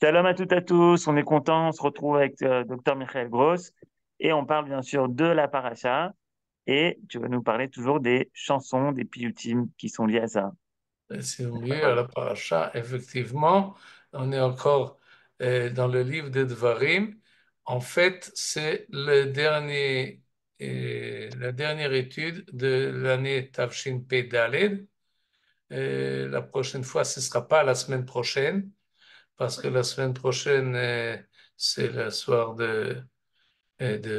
Shalom à toutes et à tous, on est content, on se retrouve avec Dr Michael Gross et on parle bien sûr de la paracha et tu vas nous parler toujours des chansons, des piyutim qui sont liés à ça. C'est mieux à la paracha. Effectivement, on est encore dans le livre de Dvarim. En fait, c'est la dernière étude de l'année Tavshin Pei Daled. La prochaine fois, ce ne sera pas la semaine prochaine, parce que la semaine prochaine, c'est le soir de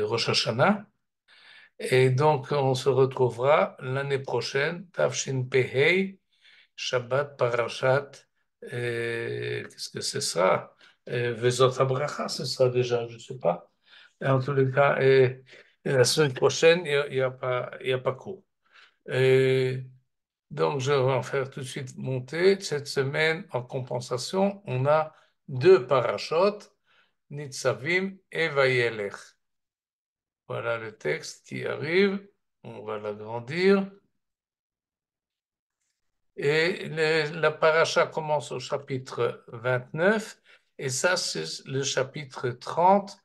Rosh Hashanah. Et donc, on se retrouvera l'année prochaine, Tavshin Pei Hei, Shabbat Parashat, qu'est-ce que ce sera? Vezot HaBracha, ce sera déjà, je ne sais pas. Et en tous les cas, la semaine prochaine, il y a pas cours. Et donc, je vais en faire tout de suite monter. Cette semaine, en compensation, on a deux parachot, Nitzavim et Vayelech. Voilà le texte qui arrive. On va l'agrandir. Et la paracha commence au chapitre 29, et ça, c'est le chapitre 30,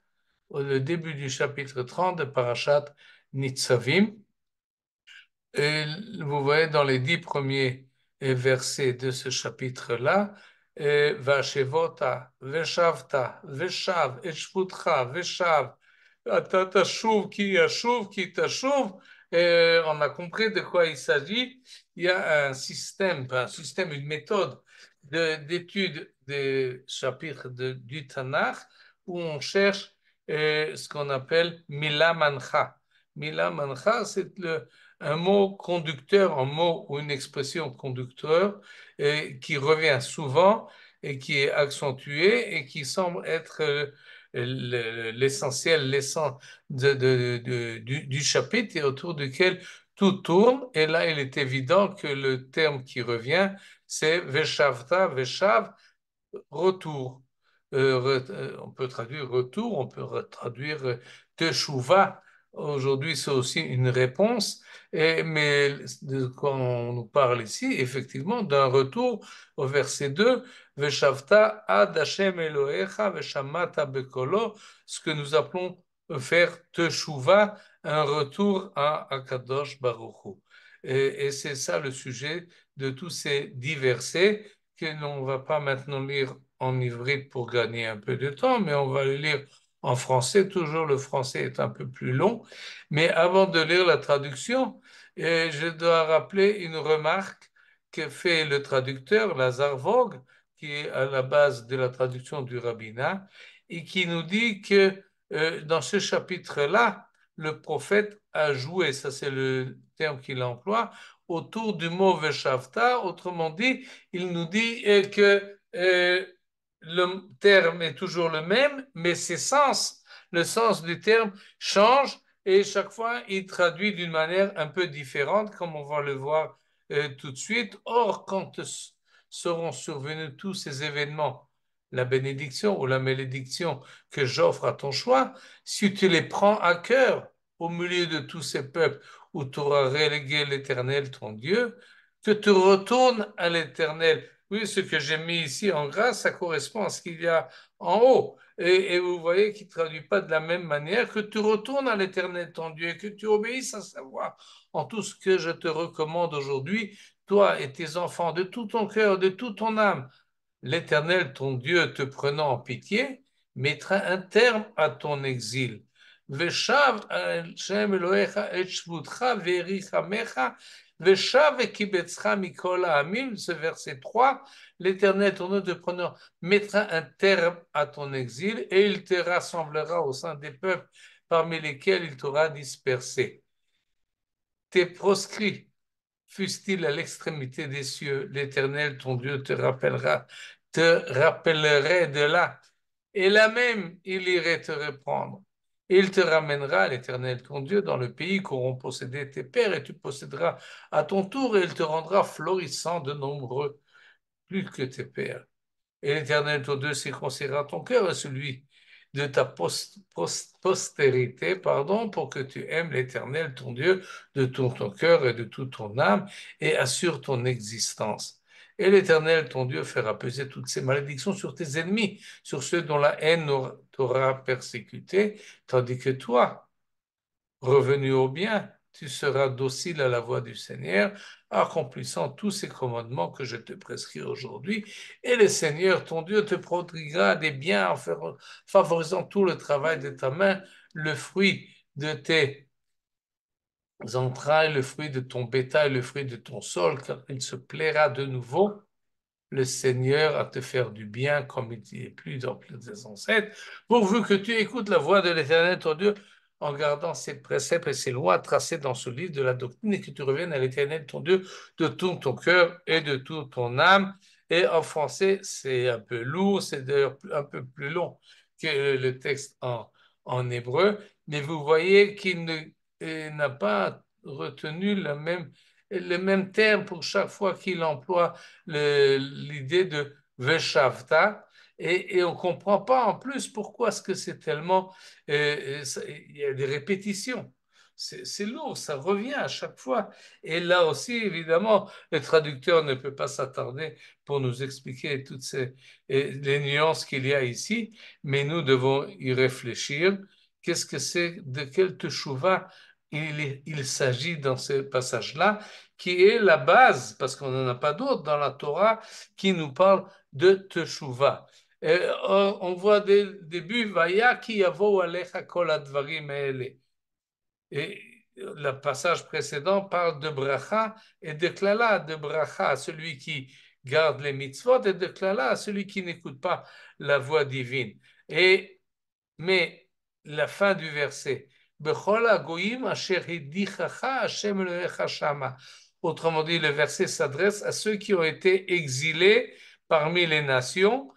le début du chapitre 30 de Parashat Nitzavim. Et vous voyez dans les 10 premiers versets de ce chapitre-là, Vashevota, Veshavta, Veshav, Eshvutcha, Veshav, Tashuv, ki tashuv. On a compris de quoi il s'agit. Il y a un système, une méthode d'étude des chapitres du Tanakh où on cherche ce qu'on appelle Mila Mancha. Mila Mancha, c'est un mot conducteur, un mot ou une expression conducteur qui revient souvent et qui est accentué et qui semble être l'essentiel, l'essence du chapitre et autour duquel tout tourne. Et là, il est évident que le terme qui revient, c'est Veshavta, Veshav, retour. On peut traduire retour, on peut traduire teshuva. Aujourd'hui, c'est aussi une réponse, mais quand on nous parle ici, effectivement, d'un retour au verset 2, Veshavta ad Hashem Elohecha veshamata bekolo, ce que nous appelons faire teshuva, un retour à Akadosh Baruch Hu. Et c'est ça le sujet de tous ces dix versets que l'on ne va pas maintenant lire en ivrite pour gagner un peu de temps, mais on va le lire en français. Toujours le français est un peu plus long. Mais avant de lire la traduction, je dois rappeler une remarque que fait le traducteur, Lazare Vogue, qui est à la base de la traduction du rabbinat, et qui nous dit que dans ce chapitre-là, le prophète a joué, ça c'est le terme qu'il emploie, autour du mot Veshavta. Autrement dit, il nous dit que le terme est toujours le même, mais le sens du terme change et chaque fois il traduit d'une manière un peu différente, comme on va le voir tout de suite. Or, quand seront survenus tous ces événements, la bénédiction ou la malédiction que j'offre à ton choix, si tu les prends à cœur au milieu de tous ces peuples où tu auras relégué l'Éternel, ton Dieu, que tu retournes à l'Éternel. Oui, ce que j'ai mis ici en gras, ça correspond à ce qu'il y a en haut. Et vous voyez qu'il ne traduit pas de la même manière que tu retournes à l'Éternel, ton Dieu, et que tu obéisses à sa voix en tout ce que je te recommande aujourd'hui, toi et tes enfants, de tout ton cœur, de toute ton âme. L'Éternel, ton Dieu, te prenant en pitié, mettra un terme à ton exil. Veshav Hashem Elohecha et shvutcha ve'erichamecha, veshav ekibetzcha mikol ha'amim, ce verset 3, l'Éternel, ton Dieu, te prenant, mettra un terme à ton exil et il te rassemblera au sein des peuples parmi lesquels il t'aura dispersé. Tes proscrits fussent-ils à l'extrémité des cieux, l'Éternel, ton Dieu, te rappellerait de là, et là même, il irait te reprendre. Il te ramènera, l'Éternel, ton Dieu, dans le pays qu'auront possédé tes pères, et tu posséderas à ton tour, et il te rendra florissant de nombreux, plus que tes pères. Et l'Éternel, ton Dieu, circoncira ton cœur et celui de ta postérité, pardon, pour que tu aimes l'Éternel, ton Dieu, de tout ton cœur et de toute ton âme, et assure ton existence. Et l'Éternel, ton Dieu, fera peser toutes ces malédictions sur tes ennemis, sur ceux dont la haine t'aura persécuté, tandis que toi, revenu au bien, tu seras docile à la voix du Seigneur, accomplissant tous ces commandements que je te prescris aujourd'hui. Et le Seigneur, ton Dieu, te prodiguera des biens en favorisant tout le travail de ta main, le fruit de tes entrailles, le fruit de ton bétail, le fruit de ton sol, car il se plaira de nouveau le Seigneur à te faire du bien comme il dit plus dans plus des ancêtres, pourvu que tu écoutes la voix de l'Éternel ton Dieu en gardant ses préceptes et ses lois tracées dans ce livre de la doctrine et que tu reviennes à l'Éternel ton Dieu de tout ton cœur et de toute ton âme. Et en français, c'est un peu lourd, c'est d'ailleurs un peu plus long que le texte en hébreu, mais vous voyez qu'il n'a pas retenu le même terme pour chaque fois qu'il emploie l'idée de Veshavta et on ne comprend pas en plus pourquoi est-ce que c'est tellement... il y a des répétitions. C'est lourd, ça revient à chaque fois. Et là aussi, évidemment, le traducteur ne peut pas s'attarder pour nous expliquer toutes les nuances qu'il y a ici, mais nous devons y réfléchir. Qu'est-ce que c'est, de quel teshuva il s'agit dans ce passage-là, qui est la base, parce qu'on n'en a pas d'autre dans la Torah, qui nous parle de Teshuvah. Et on voit dès le début, Vaya ki yavo alecha kol advarim e'ele. Et le passage précédent parle de bracha et de klala, de bracha à celui qui garde les mitzvot et de klala à celui qui n'écoute pas la voix divine. Mais la fin du verset, autrement dit, le verset s'adresse à ceux qui ont été exilés parmi les nations,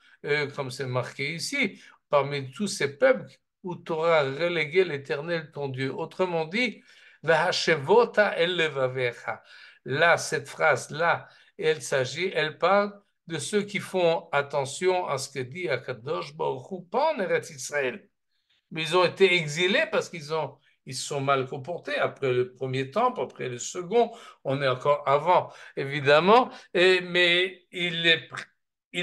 comme c'est marqué ici, parmi tous ces peuples où tu auras relégué l'Éternel ton Dieu. Autrement dit, là, cette phrase-là, elle parle de ceux qui font attention à ce que dit Akadosh Baruch Hu, pas en Eretz Israël, mais ils ont été exilés parce ils se sont mal comportés après le premier temple, après le second, on est encore avant, évidemment, mais il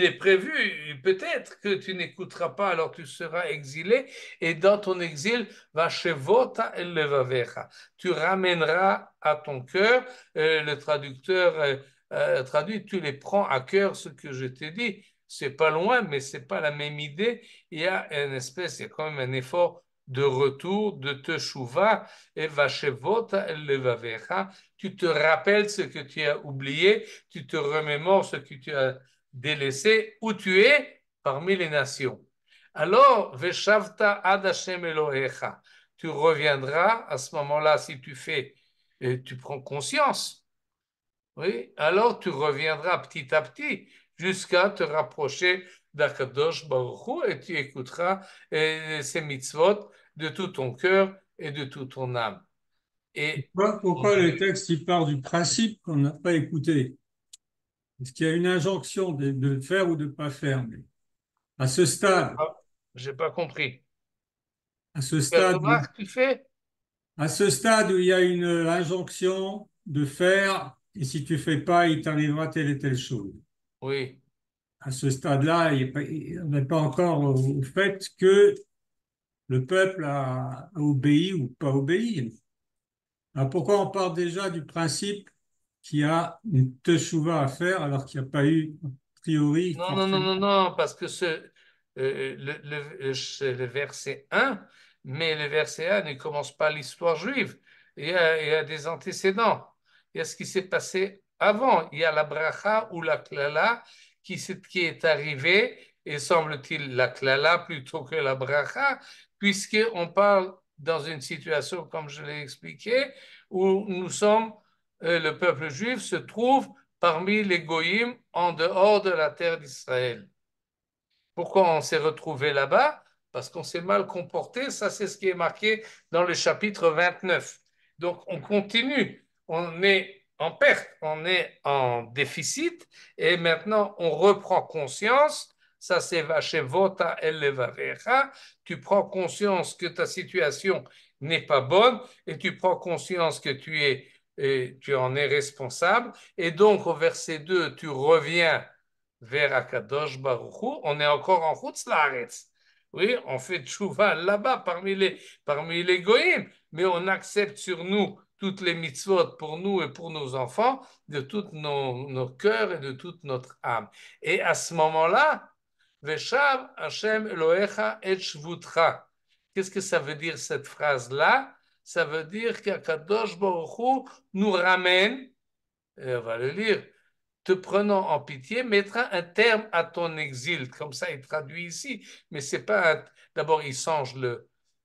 est prévu, peut-être que tu n'écouteras pas, alors tu seras exilé, et dans ton exil, vachevota el levavecha, tu ramèneras à ton cœur, le traducteur traduit, tu les prends à cœur ce que je t'ai dit, c'est pas loin, mais c'est pas la même idée, il y a il y a quand même un effort de retour, de teshuva, et vachevota el levavecha, tu te rappelles ce que tu as oublié, tu te remémores ce que tu as délaissé où tu es parmi les nations. Alors, Veshavta ad Hashem Elohecha, tu reviendras à ce moment-là si tu fais, et tu prends conscience, oui, alors tu reviendras petit à petit jusqu'à te rapprocher d'Akadosh Baruch Hu et tu écouteras ces mitzvot de tout ton cœur et de toute ton âme. Et Pourquoi le texte il part du principe qu'on n'a pas écouté? Est-ce qu'il y a une injonction de faire ou de ne pas faire? Mais à ce stade, j'ai pas compris. à ce Quelle stade, remarque tu fais? à ce stade où il y a une injonction de faire, et si tu fais pas, il t'arrivera telle et telle chose. Oui. À ce stade-là, on n'est pas encore au fait que le peuple a obéi ou pas obéi. Alors pourquoi on part déjà du principe qu'il y a une teshuva à faire alors qu'il n'y a pas eu, a priori, Non, non, non, forcément. non, non, parce que c'est le verset 1, mais le verset 1 ne commence pas l'histoire juive. Il y a des antécédents. Il y a ce qui s'est passé avant. Il y a la bracha ou la klala qui est arrivée, et semble-t-il la klala plutôt que la bracha, puisqu'on parle dans une situation, comme je l'ai expliqué, où le peuple juif se trouve parmi les goïms en dehors de la terre d'Israël. Pourquoi on s'est retrouvé là-bas? Parce qu'on s'est mal comporté. Ça, c'est ce qui est marqué dans le chapitre 29. Donc, on continue. On est en perte, on est en déficit. Et maintenant, on reprend conscience. Ça, c'est Vachevota el levavecha. Tu prends conscience que ta situation n'est pas bonne et tu prends conscience que tu es et tu en es responsable. Et donc, au verset 2, tu reviens vers Akadosh Baruch Hu. On est encore en Chutz Laaretz. Oui, on fait tchouva là-bas parmi les goïms, mais on accepte sur nous toutes les mitzvot pour nous et pour nos enfants, de tous nos cœurs et de toute notre âme. Et à ce moment-là, Veshav Hashem Elohecha et Shvutcha. Qu'est-ce que ça veut dire cette phrase-là? Ça veut dire qu'Akadosh Baruch Hu nous ramène, et on va le lire, te prenant en pitié, mettra un terme à ton exil. Comme ça, il traduit ici. Mais c'est pas. D'abord, il change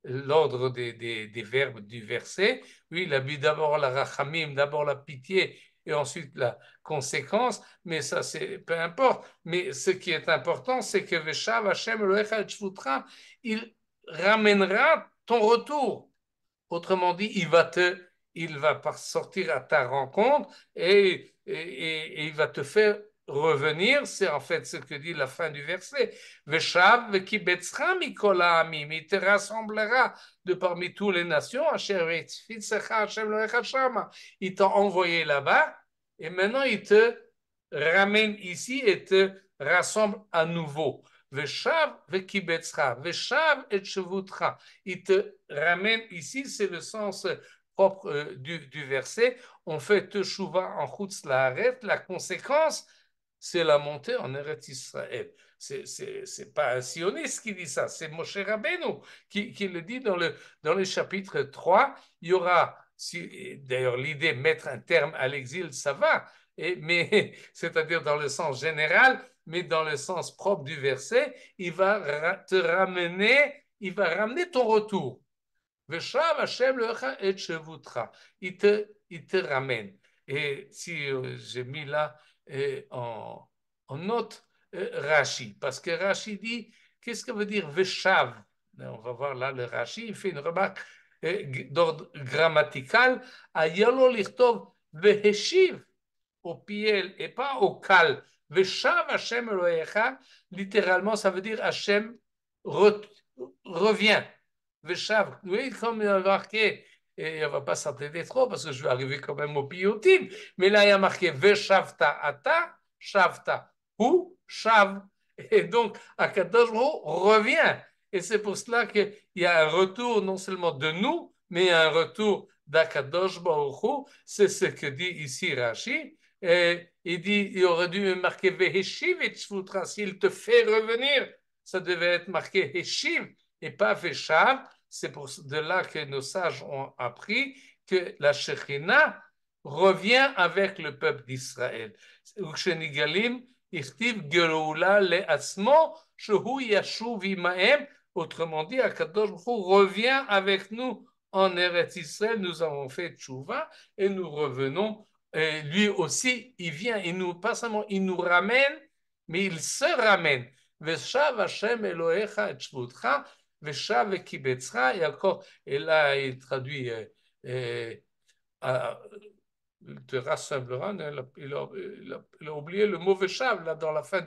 l'ordre des verbes du verset. Oui, il a mis d'abord la rachamim, d'abord la pitié et ensuite la conséquence. Mais ça, c'est peu importe. Mais ce qui est important, c'est que Veshav Hashem Elohecha et Shvutra, il ramènera ton retour. Autrement dit, il va sortir à ta rencontre et il va te faire revenir. C'est en fait ce que dit la fin du verset. Veshav vekibetzcha mikol ha'amim. Il te rassemblera de parmi toutes les nations. Il t'a envoyé là-bas et maintenant il te ramène ici et te rassemble à nouveau. Veshav vekibetzcha. Veshav et shevutcha. Il te ramène ici, c'est le sens propre du verset. On fait teshuva en chutz laaret. La conséquence, c'est la montée en Eretz Israël. C'est pas un sioniste qui dit ça, c'est Moshe Rabbeinu qui le dit dans le chapitre 3. Il y aura, d'ailleurs l'idée mettre un terme à l'exil, ça va, mais c'est-à-dire dans le sens général, mais dans le sens propre du verset, il va ramener ton retour. Veshav Hashem lecha et shevutra. Il te ramène. Et si j'ai mis là en note Rashi, parce que Rashi dit, qu'est-ce que veut dire Veshav? On va voir là le Rashi, il fait une remarque d'ordre grammatical. Ayalo lichtov veheshiv au piel et pas au kal. Veshav Hashem Elohecha, littéralement, ça veut dire Hashem revient. Veshav, oui, comme il y a marqué, et on ne va pas s'entêter trop parce que je vais arriver quand même au piyutim, mais là il y a marqué Veshavta ata, Shavta hu, Shav. Et donc, Akadosh revient. Et c'est pour cela qu'il y a un retour non seulement de nous, mais un retour d'Akadosh Baruch Hu. C'est ce que dit ici Rashi. Et il dit, il aurait dû marquer Veheshiv et Tzvutra. S'il te fait revenir, ça devait être marqué Heshiv et pas Veshav. C'est pour de là que nos sages ont appris que la Shekhinah revient avec le peuple d'Israël. Autrement dit, Akadosh Baruch Hu revient avec nous en Eretz Israël. Nous avons fait tchouva et nous revenons. Et lui aussi, il vient, pas seulement il nous ramène, mais il se ramène. Veshav Hashem Elohecha et Shvutcha, Veshav vekibetzcha, et là il traduit te rassemblera, il a oublié le mot Veshav là dans la fin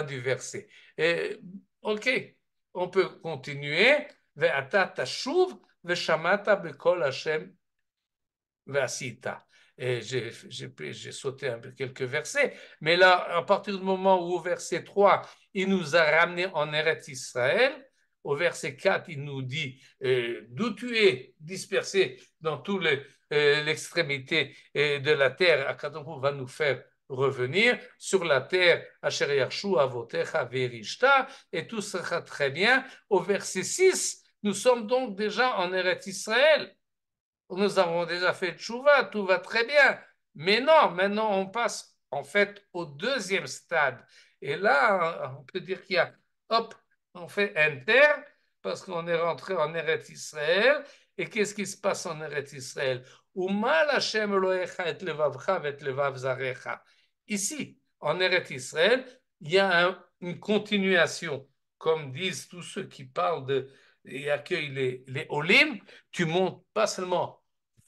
du verset. Ok, on peut continuer. Ve'ata tashuv ve'shamata bekol Hashem ve'asita. Et j'ai sauté un peu quelques versets, mais là, à partir du moment où au verset 3, il nous a ramenés en Eretz Israël, au verset 4, il nous dit d'où tu es dispersé dans toute l'extrémité de la terre, Akadosh va nous faire revenir sur la terre, Asher Yarshu Avotecha Verishta, et tout sera très bien. Au verset 6, nous sommes donc déjà en Eretz Israël. Nous avons déjà fait tchouva, tout va très bien. Mais non, maintenant on passe en fait au deuxième stade. Et là, on peut dire qu'il y a, hop, on fait enter parce qu'on est rentré en Eretz Israël. Et qu'est-ce qui se passe en Eretz Israël? Ici, en Eretz Israël, il y a une continuation. Comme disent tous ceux qui parlent et accueillent les Olim, tu montes pas seulement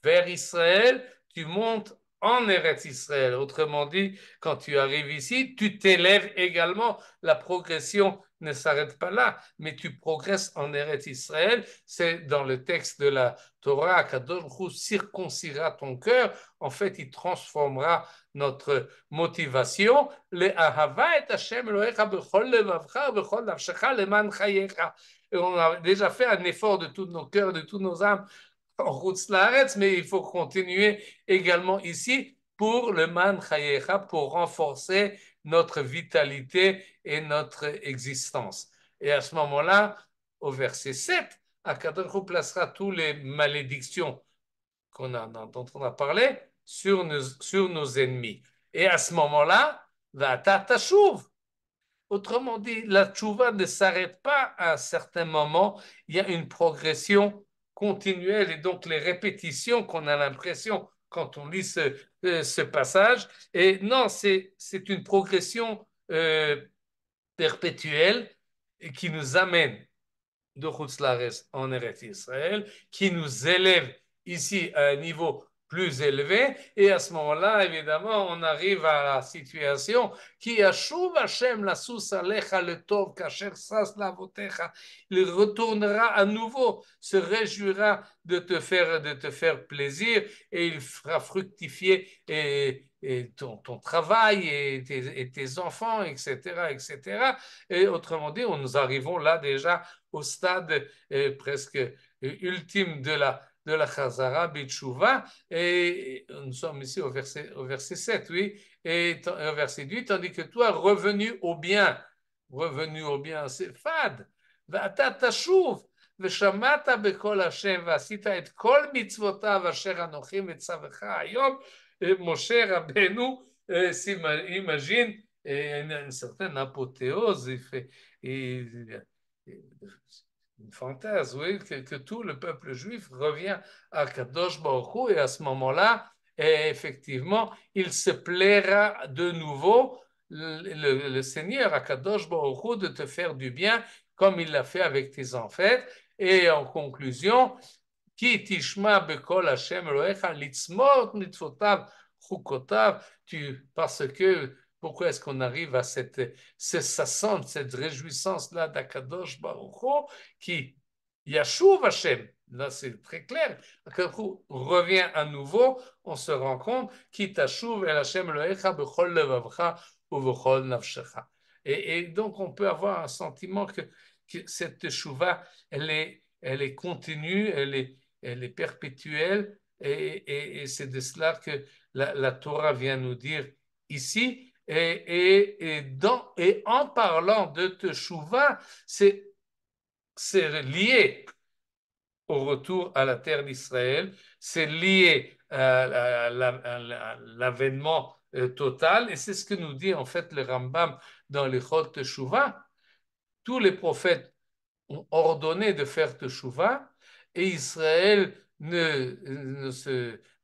vers Israël, tu montes en Eretz Israël. Autrement dit, quand tu arrives ici, tu t'élèves également. La progression ne s'arrête pas là, mais tu progresses en Eretz Israël. C'est dans le texte de la Torah, Kadosh Hu circoncira ton cœur. En fait, il transformera notre motivation. Le ahava et Hashem Elohecha bechol levavcha bechol nafshecha leman chayecha. Et on a déjà fait un effort de tous nos cœurs, de toutes nos âmes en route Laaretz, mais il faut continuer également ici pour le man chayecha, pour renforcer notre vitalité et notre existence. Et à ce moment-là, au verset 7, Akadosh Hu placera toutes les malédictions dont on a parlé sur nos ennemis. Et à ce moment-là, Va'ata tashuv. Autrement dit, la tchouva ne s'arrête pas à un certain moment, il y a une progression continuelle et donc les répétitions qu'on a l'impression quand on lit ce passage. Et non, c'est une progression perpétuelle qui nous amène de Chutzlares en Eretz Israël, qui nous élève ici à un niveau plus élevé, et à ce moment-là, évidemment, on arrive à la situation qui Ashuv Hashem la sous alecha le tov kasher sas lavotecha, il retournera à nouveau, se réjouira de te faire plaisir, et il fera fructifier ton travail et tes enfants, etc., etc. Et autrement dit, nous arrivons là déjà au stade presque ultime de la Chazara Bitshuva, et nous sommes ici au verset 7, oui, et au verset 8, tandis que toi, revenu au bien, c'est fad, ואתה תשוב, ושמעת בקול השם, ועשית את כל מצוותיו אשר אנוכי מצווך היום, Moshe Rabbeinu imagine une certaine apothéose, une fantasme, oui, que tout le peuple juif revient à Kadosh Baruch Hu, et à ce moment-là, effectivement, il se plaira de nouveau, le Seigneur, à Kadosh Baruch Hu, de te faire du bien, comme il l'a fait avec tes ancêtres. Et en conclusion, Ki tishma bekol Hashem Elohecha litzmot mitzvotav chukotav. Parce que pourquoi est-ce qu'on arrive à cette réjouissance-là d'Akadosh Baruch Hu, qui Yashuv Hashem, là c'est très clair, Akadosh Baruch Hu revient à nouveau, on se rend compte, Ki tashuv el Hashem Elohecha bechol levavcha ou bechol nafshecha. Et donc on peut avoir un sentiment que cette teshuva, elle est continue, elle est perpétuelle, et c'est de cela que la Torah vient nous dire ici. Et en parlant de teshuva, c'est lié au retour à la terre d'Israël, c'est lié à l'avènement total, et c'est ce que nous dit en fait le Rambam dans les Chot Teshuva. Tous les prophètes ont ordonné de faire teshuva, et Israël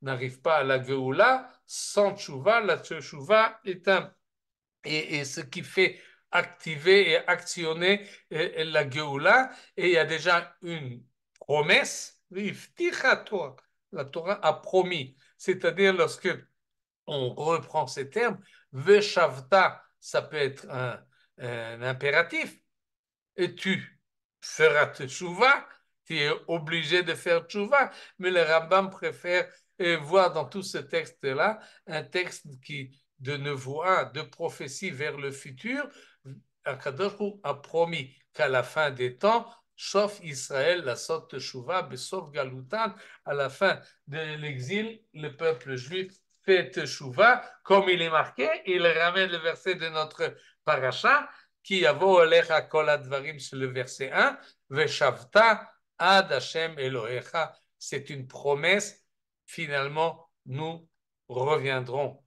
n'arrive pas à la Géoula sans teshuva. La teshuva est et ce qui fait activer et actionner la Géoula, et il y a déjà une promesse, la Torah a promis, c'est-à-dire lorsque on reprend ces termes, Veshavta, ça peut être un impératif, et tu feras teshuva, tu es obligé de faire teshuva, mais le Rambam préfère voir dans tout ce texte-là un texte de nevoie, de prophétie vers le futur. Akadosh a promis qu'à la fin des temps, sauf Israël, la sot teshuva, sauf Galutan, à la fin de l'exil, le peuple juif fait teshuva, comme il est marqué. Il ramène le verset de notre paracha, Ki yavo alecha kol advarim, sur le verset 1, Veshavta ad Hashem Elohecha. C'est une promesse. Finalement, nous reviendrons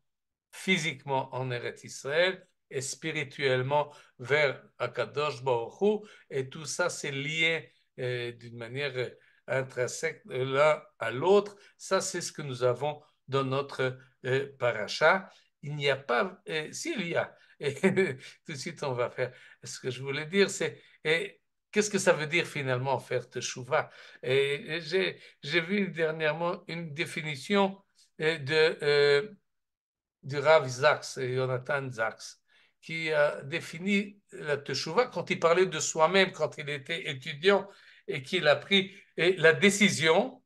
physiquement en Eretz Israël et spirituellement vers Akadosh Baruch Hu. Et tout ça, c'est lié d'une manière intrinsèque de l'un à l'autre. Ça, c'est ce que nous avons dans notre paracha. Il n'y a pas, s'il y a, et tout de suite on va faire. Ce que je voulais dire, c'est qu'est-ce que ça veut dire finalement faire teshuva? J'ai vu dernièrement une définition du Rav Zaks, Jonathan Zaks, qui a défini la teshuva quand il parlait de soi-même, quand il était étudiant et qu'il a pris la décision.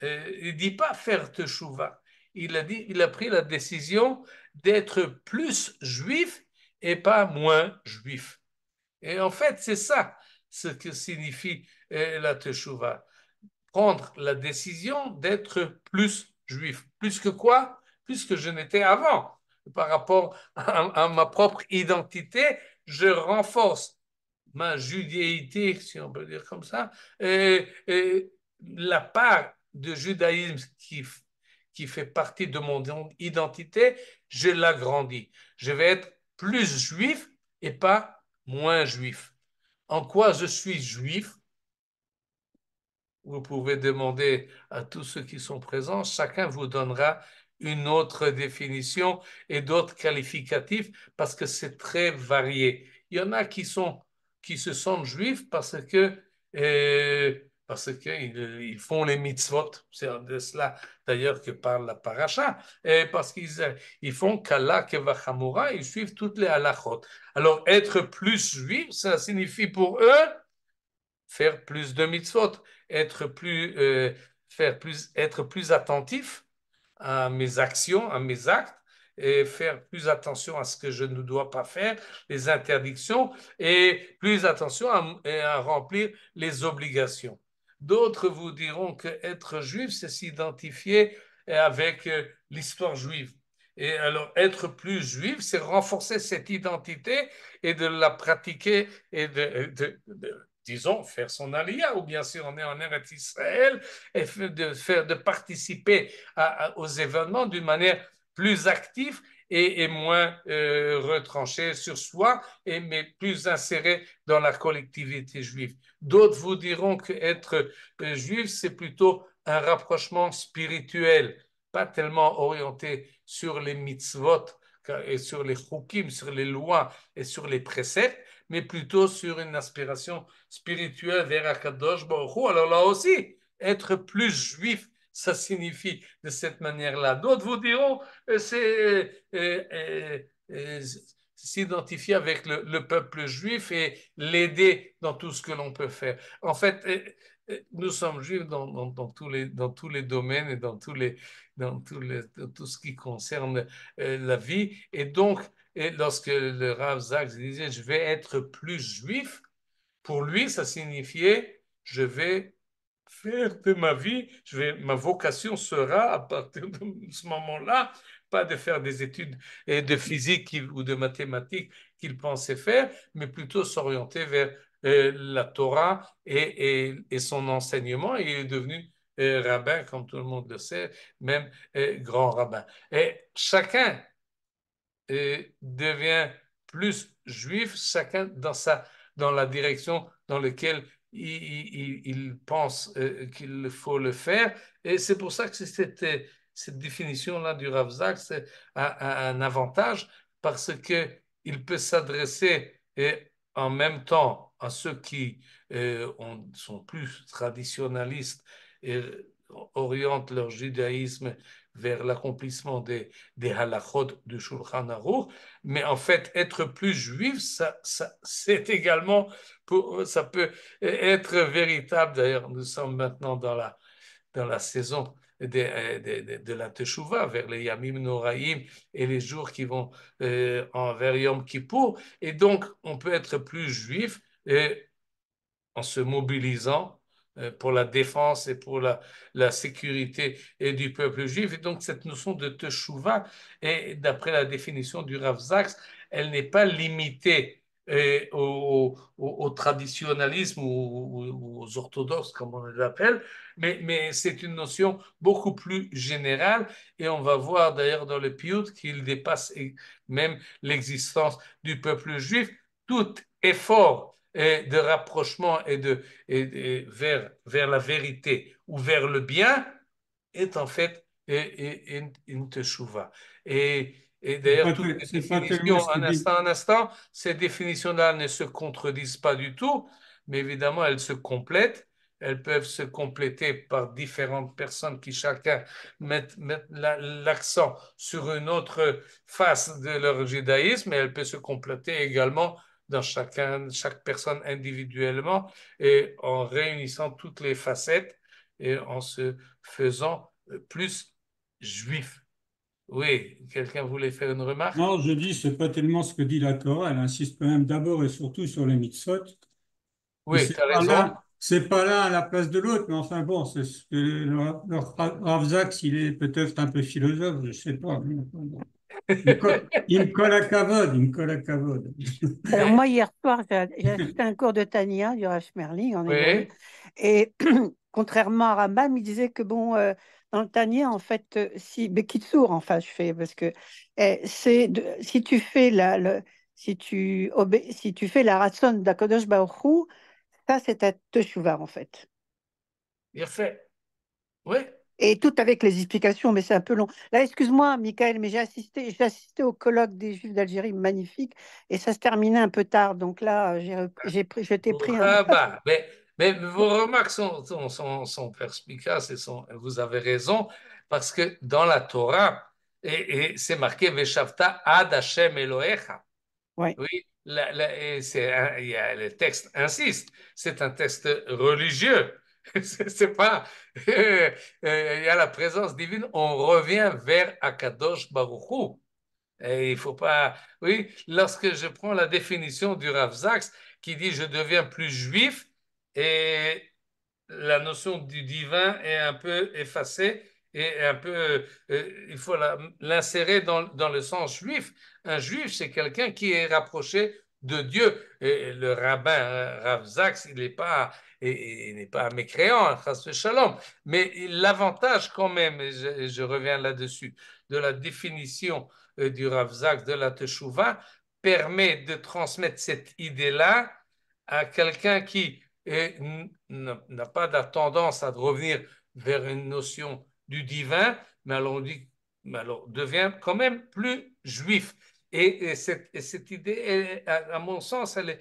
Il ne dit pas faire teshuva. Il a pris la décision d'être plus juif et pas moins juif. Et en fait, c'est ça ce que signifie la teshuva. Prendre la décision d'être plus juif. Plus que quoi? Plus que je n'étais avant. Par rapport à ma propre identité, je renforce ma judéité, si on peut dire comme ça, et la part de judaïsme qui fait partie de mon identité, je l'agrandis. Je vais être plus juif et pas moins juif. En quoi je suis juif? Vous pouvez demander à tous ceux qui sont présents, chacun vous donnera une autre définition et d'autres qualificatifs parce que c'est très varié. Il y en a qui se sentent juifs parce que ils font les mitzvot. C'est de cela d'ailleurs que parle la paracha. Et parce qu'ils font kala kevachamura, ils suivent toutes les halachot. Alors être plus juif, ça signifie pour eux faire plus de mitzvot, être plus attentif à mes actions, à mes actes, et faire plus attention à ce que je ne dois pas faire, les interdictions, et plus attention à remplir les obligations. D'autres vous diront que être juif, c'est s'identifier avec l'histoire juive. Et alors, être plus juif, c'est renforcer cette identité et de la pratiquer et disons, faire son aliyah, ou bien si on est en Eretz Israël, et de participer aux événements d'une manière plus active et moins retranchée sur soi, mais plus insérée dans la collectivité juive. D'autres vous diront qu'être juif, c'est plutôt un rapprochement spirituel, pas tellement orienté sur les mitzvot et sur les chukim, sur les lois et sur les préceptes, mais plutôt sur une aspiration spirituelle vers Akadosh Baruch Hu. Alors là aussi, être plus juif, ça signifie de cette manière-là. D'autres vous diront, c'est s'identifier avec le peuple juif et l'aider dans tout ce que l'on peut faire. En fait, nous sommes juifs dans tous les domaines et dans tout ce qui concerne la vie. Et donc, lorsque le Rav Zak disait, je vais être plus juif, pour lui, ça signifiait, je vais faire de ma vie, ma vocation sera à partir de ce moment-là, pas de faire des études de physique ou de mathématiques qu'il pensait faire, mais plutôt s'orienter vers la Torah et son enseignement. Et il est devenu rabbin, comme tout le monde le sait, même grand rabbin. Et chacun devient plus juif, chacun dans la direction dans laquelle il pense qu'il faut le faire. Et c'est pour ça que cette définition-là du Rav Zak a un avantage parce qu'il peut s'adresser en même temps à ceux qui sont plus traditionnalistes et orientent leur judaïsme vers l'accomplissement des halachot du Shulchan Aruch, mais en fait, être plus juif, c'est également, ça peut être véritable. D'ailleurs, nous sommes maintenant dans la saison de la Teshuvah, vers les Yamim Noraïm et les jours qui vont vers Yom Kippour. Et donc, on peut être plus juif en se mobilisant pour la défense et pour la sécurité et du peuple juif. Et donc, cette notion de teshuva, et d'après la définition du Rav Zaks, elle n'est pas limitée au traditionnalisme ou aux orthodoxes, comme on les appelle, mais c'est une notion beaucoup plus générale. Et on va voir d'ailleurs dans le Piyut qu'il dépasse même l'existence du peuple juif. Tout effort de rapprochement vers la vérité ou vers le bien est en fait une teshuva. Et d'ailleurs, toutes les C'est pas tellement définitions, ce que dit. un instant, ces définitions-là ne se contredisent pas du tout, mais évidemment, elles se complètent. elles peuvent se compléter par différentes personnes qui chacun mettent l'accent sur une autre face de leur judaïsme, et elles peuvent se compléter également dans chaque personne individuellement et en réunissant toutes les facettes et en se faisant plus juif. Oui, quelqu'un voulait faire une remarque? Non, je dis, c'est pas tellement ce que dit la Torah. Elle insiste quand même d'abord et surtout sur les mitzvot. Et Oui, tu as raison. c'est pas là à la place de l'autre, mais enfin bon, c'est ce que le Rav Zaks, il est peut-être un peu philosophe, je sais pas. Il me colle à cavode, il me colle à cavode. Alors Mais, moi, hier soir, j'ai assisté à un cours de Tania du Rav Shmerling en hébreu. oui, Et contrairement à Rambam, il disait que bon, dans le Tania, en fait, si, Bekitsour, enfin, je fais, parce que si tu fais si tu fais la ratson d'Akadosh Baruch Hu, ça, c'est ta teshuva, en fait. il fait. Oui, Et tout avec les explications, mais c'est un peu long. Là, excuse-moi, Michael, mais j'ai assisté au colloque des Juifs d'Algérie, magnifique, et ça se terminait un peu tard. Donc là, je t'ai pris un. Rabat. Mais vos remarques sont perspicaces et vous avez raison, parce que dans la Torah, et c'est marqué Veshavta ad Hashem Elohecha. Ouais. Oui, le texte insiste, c'est un texte religieux. C'est pas, il y a la présence divine, on revient vers Akadosh Baruch Hu. Et il faut pas. Oui, lorsque je prends la définition du Rav Zaks qui dit je deviens plus juif et la notion du divin est un peu effacée et un peu, il faut l'insérer dans le sens juif. Un juif, c'est quelqu'un qui est rapproché de Dieu. Et le rabbin Rav Zaks, il n'est pas mécréant, chas shalom, mais l'avantage quand même, et je reviens là-dessus, de la définition du Rav Zaks de la Teshuvah permet de transmettre cette idée-là à quelqu'un qui n'a pas la tendance à revenir vers une notion du divin, mais alors on dit, mais alors devient quand même plus juif. Cette idée, à mon sens, elle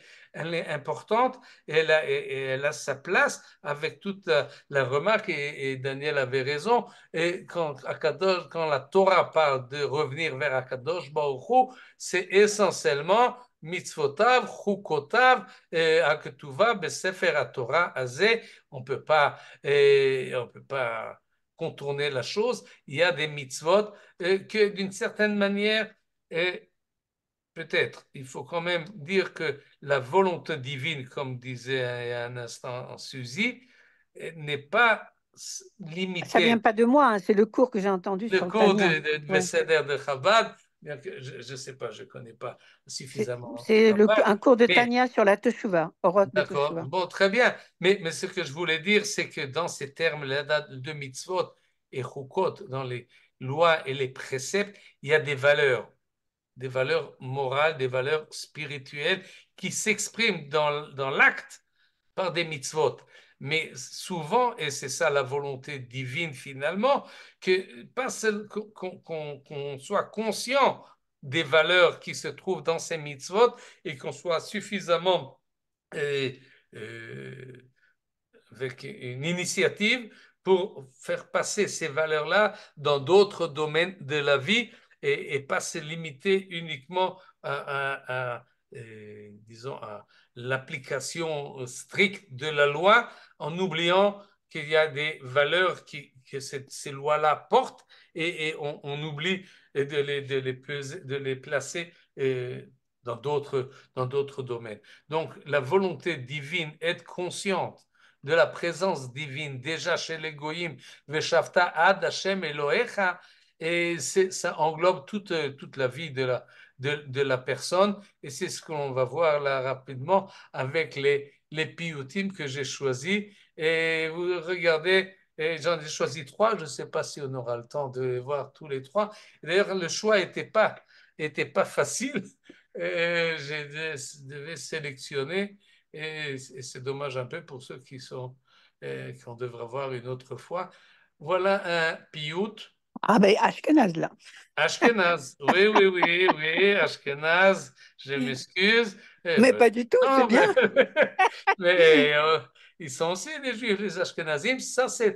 est importante et elle a sa place avec toute la remarque, et Daniel avait raison. Et quand la Torah parle de revenir vers Akadosh Baruch Hu, c'est essentiellement mitzvotav, chukotav, Aktuva, Besefer Torah, Azé, on peut pas, on peut pas contourner la chose. Il y a des mitzvot que d'une certaine manière, peut-être, il faut quand même dire que la volonté divine, comme disait il y a un instant en Suzy, n'est pas Ça vient limitée. pas de moi, hein, c'est le cours que j'ai entendu Le sur le cours Tania. de Ouais. Besséder de Chabad, bien que je ne sais pas, je ne connais pas suffisamment C'est Chabad, un cours de mais Tania sur la Teshuvah, Oroth d'accord, Beteshuvah. bon, très bien. Mais ce que je voulais dire, c'est que dans ces termes-là de mitzvot et chukot, dans les lois et les préceptes, il y a des valeurs morales, des valeurs spirituelles qui s'expriment dans l'acte par des mitzvot. Mais souvent, et c'est ça la volonté divine finalement, que pas qu'on soit conscient des valeurs qui se trouvent dans ces mitzvot et qu'on soit suffisamment euh, euh, avec une initiative pour faire passer ces valeurs-là dans d'autres domaines de la vie et pas se limiter uniquement disons, à l'application stricte de la loi en oubliant qu'il y a des valeurs que ces lois-là portent et on oublie de les placer dans d'autres domaines. Donc, la volonté divine, être consciente de la présence divine déjà chez les Goïm, Veshavta ad Hashem Elohecha, et ça englobe toute la vie de la personne, et c'est ce qu'on va voir là rapidement avec les piyutim que j'ai choisis. Et vous regardez, et j'en ai choisi trois, je ne sais pas si on aura le temps de voir tous les trois. D'ailleurs, le choix était pas facile. Je devais sélectionner et c'est dommage un peu pour ceux qu'on devrait voir une autre fois. Voilà un piout. Ah ben, Ashkenaz, là. Ashkenaz. Oui, oui, oui, oui, Ashkenaz. Je m'excuse. Mais pas du tout, c'est Non, bien. mais ils sont aussi des juifs, les Ashkenazim. Ça, c'est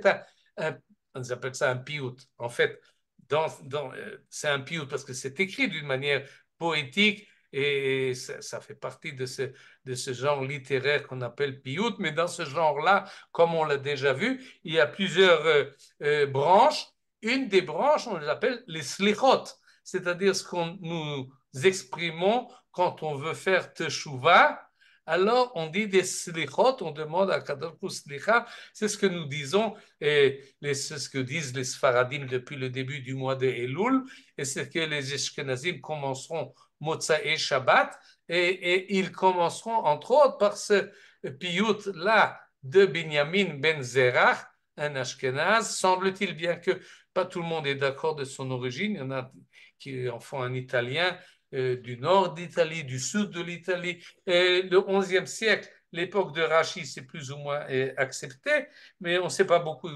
on appelle ça un piout. En fait, c'est un piout parce que c'est écrit d'une manière poétique et ça fait partie de ce genre littéraire qu'on appelle piout. Mais dans ce genre-là, comme on l'a déjà vu, il y a plusieurs branches. Une des branches, on les appelle les slichot, c'est-à-dire ce qu'on nous exprimons quand on veut faire teshuva. Alors on dit des slichot, on demande à Kadosh slicha, c'est ce que nous disons, et c'est ce que disent les Sfaradim depuis le début du mois de Elul, et c'est que les Ashkenazim commenceront Motzae Shabbat, et ils commenceront entre autres par ce piyut-là de Binyamin ben Zerach, un Ashkenaz. Semble-t-il bien que pas tout le monde est d'accord de son origine, il y en a qui en font un Italien, du nord d'Italie, du sud de l'Italie. Le XIe siècle, l'époque de Rachi, c'est plus ou moins accepté, mais on ne sait pas beaucoup,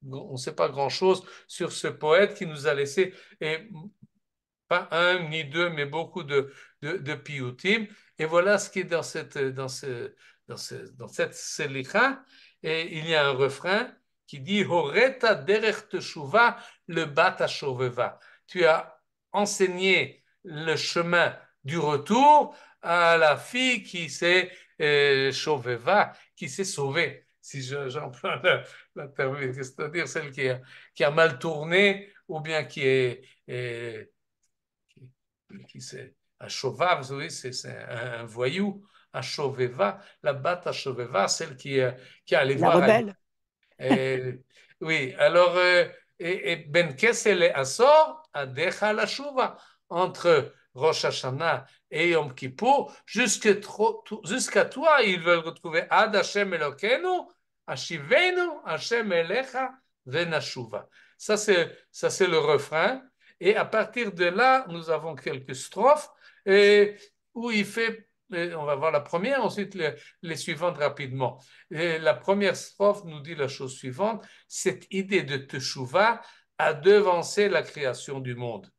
on ne sait pas grand-chose sur ce poète qui nous a laissé, et pas un ni deux, mais beaucoup de piyutim. Et voilà ce qui est dans cette selicha. Et il y a un refrain qui dit Horeta derech teshuva le bat shoveva. Tu as enseigné le chemin du retour à la fille qui s'est shoveva, qui s'est sauvée. Si j'emploie la terme, c'est-à-dire celle qui a mal tourné ou bien qui c'est un chauvave, vous voyez, c'est un voyou, un chauveva, la batte à chauveva, celle qui est allée La voir ailleurs. rebelle. Oui, alors, et Ben Kessel et Assor, Adecha la Shuva, entre Rosh Hashanah et Yom Kippour, jusqu'à toi, ils veulent retrouver Ad Hashem Elokeinu, Ashivenu, Hashem Elecha, Venashuva. Ça, c'est le refrain. Et à partir de là, nous avons quelques strophes où il fait, on va voir la première, ensuite les suivantes rapidement. Et la première strophe nous dit la chose suivante, cette idée de Teshuvah a devancé la création du monde.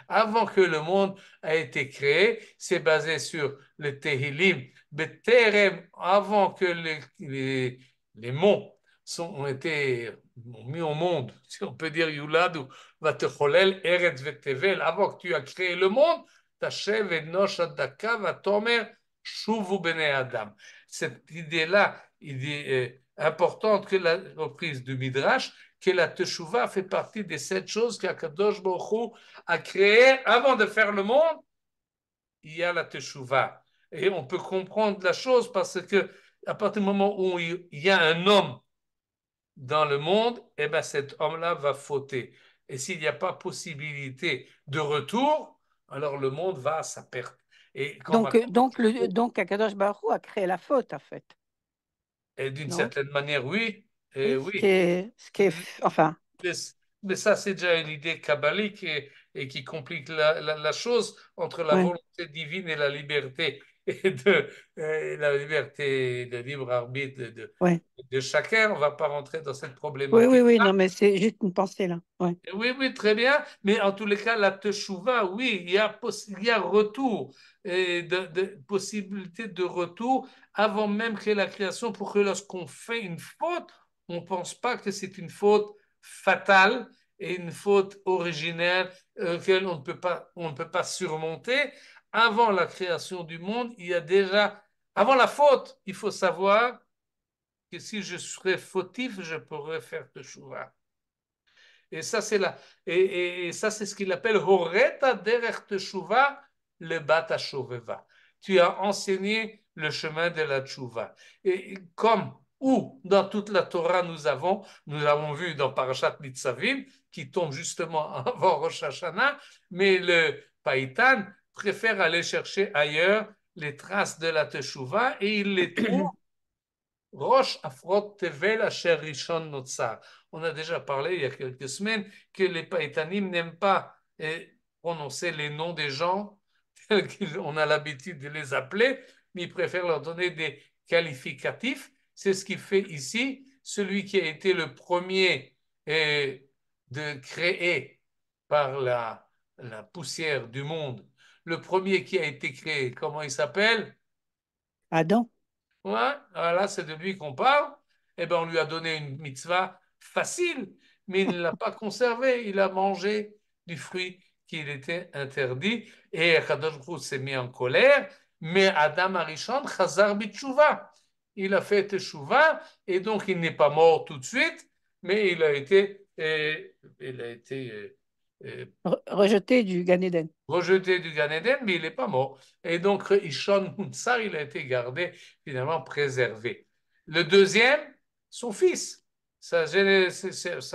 Avant que le monde a été créé, c'est basé sur le Tehillim. Avant que les monts ont été mis au monde, si on peut dire Yulad ou Vatecholel, Eretz Vetevel, avant que tu as créé le monde, Tashev et Nosh Adaka Vatomer Shuvu Bene Adam. Cette idée-là, idée importante que la reprise du Midrash, que la Teshuvah fait partie des 7 choses qu'Akadosh Baruch Hu a créées avant de faire le monde. Il y a la Teshuvah. Et on peut comprendre la chose parce que à partir du moment où il y a un homme dans le monde, eh ben cet homme-là va fauter. Et s'il n'y a pas possibilité de retour, alors le monde va à sa perte. Et Donc Akadosh Baruch Hu a créé la faute, en fait. Et d'une Non? certaine manière, oui. Oui, Oui. enfin. Mais, mais ça, c'est déjà une idée kabbalique et qui complique la chose entre la Ouais. volonté divine et la liberté, et la liberté de libre arbitre Ouais. de chacun. On ne va pas rentrer dans cette Oui, oui, problématique. oui, non, mais c'est juste une pensée là. Ouais. Oui, oui, très bien. Mais en tous les cas, la teshuva, oui, il y a retour, et possibilité de retour avant même que la création, pour que lorsqu'on fait une faute, on ne pense pas que c'est une faute fatale et une faute originelle que on ne peut pas surmonter. Avant la création du monde, il y a déjà, avant la faute, il faut savoir que si je serais fautif, je pourrais faire teshuva. Et ça, c'est et ça, c'est ce qu'il appelle Horeta derech teshuva le bata shoveva. Tu as enseigné le chemin de la teshuva. Et comme où dans toute la Torah nous l'avons vu dans Parashat Nitzavim, qui tombe justement avant Rosh Hashanah, mais le Païtan préfère aller chercher ailleurs les traces de la teshuva et il les trouve Rosh Afrot Tevel Asher Rishon Notzar. On a déjà parlé il y a quelques semaines que les Païtanim n'aiment pas prononcer les noms des gens tels qu'on a l'habitude de les appeler, mais ils préfèrent leur donner des qualificatifs. C'est ce qu'il fait ici. Celui qui a été le premier de créer par la poussière du monde le premier qui a été créé, comment il s'appelle? Adam. Ouais, voilà, c'est de lui qu'on parle. Eh bien, on lui a donné une mitzvah facile, mais il ne l'a pas conservé. Il a mangé du fruit qu'il était interdit. Et Kadosh Baruch Hu s'est mis en colère. Mais Adam Arishon, Chazar Bitshuva. Il a fait Teshuva et donc il n'est pas mort tout de suite, mais il a été Rejeté du Gan Eden. rejeté du Gan Eden, mais il n'est pas mort. Et donc, Ishon Mounsar, il a été gardé, finalement préservé. Le deuxième, son fils, sa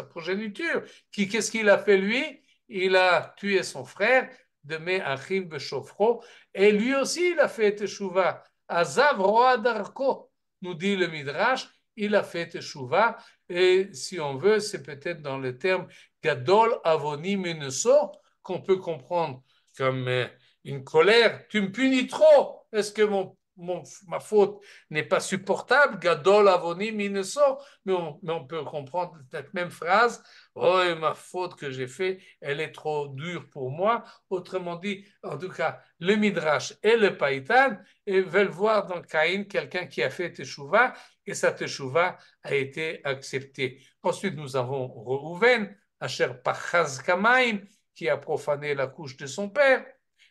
progéniture. Qu'est-ce qu'il a fait lui? Il a tué son frère, de Me Achim Beshofro, et lui aussi, il a fait Teshuvah. Azav Roa Darko, nous dit le Midrash, il a fait Teshuvah, et si on veut, c'est peut-être dans le terme Gadol Avoni Meneso qu'on peut comprendre comme une colère. Tu me punis trop. Est-ce que ma faute n'est pas supportable? Gadol avoni mineso. Mais on peut comprendre cette même phrase. Oh, ma faute que j'ai faite, elle est trop dure pour moi. Autrement dit, en tout cas, le Midrash et le Païtan veulent voir dans Caïn quelqu'un qui a fait Teshuvah et sa Teshuvah a été acceptée. Ensuite, nous avons Reuven, Asher Pachaz Kamaim, qui a profané la couche de son père.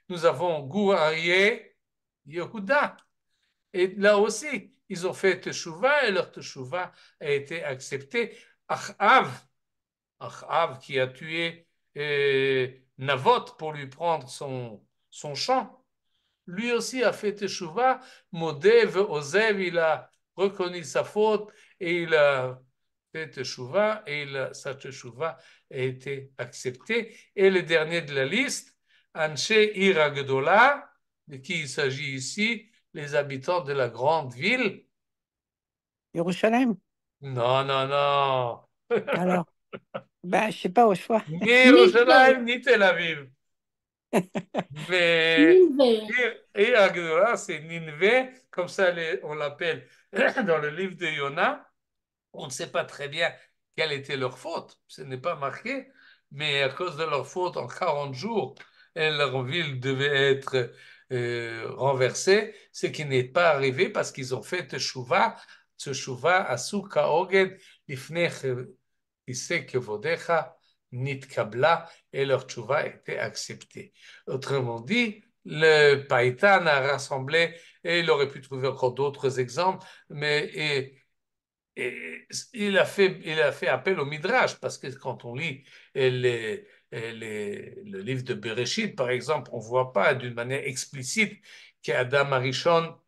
Nous avons Gouarié, Yehuda. Et là aussi, ils ont fait Teshuvah et leur Teshuvah a été acceptée. Achav qui a tué Navot pour lui prendre son champ, lui aussi a fait Teshuvah. Modev, Ozev, il a reconnu sa faute et il a fait Teshuvah et sa Teshuvah a été acceptée. Et le dernier de la liste, Anshe Ira Gedola, de qui il s'agit ici, les habitants de la grande ville. Yerushalayim. Non, non, non. Alors, ben, je sais pas au choix. Ni Nineveh. Yerushalayim, ni Tel Aviv. Mais Nineveh. Ira Gedola, c'est Nineveh, comme ça on l'appelle dans le livre de Yona. On ne sait pas très bien quelle était leur faute, ce n'est pas marqué, mais à cause de leur faute, en 40 jours, leur ville devait être renversée, ce qui n'est pas arrivé parce qu'ils ont fait Teshuvah, Asu Kaogen, Lifnei Kisei Kevodecha, Nitkabla, et leur Teshuvah a été acceptée. Autrement dit, le Païtan a rassemblé, et il aurait pu trouver encore d'autres exemples, mais et il a fait appel au Midrash, parce que quand on lit le livre de Bereshit, par exemple, on ne voit pas d'une manière explicite qu'Adam Arishon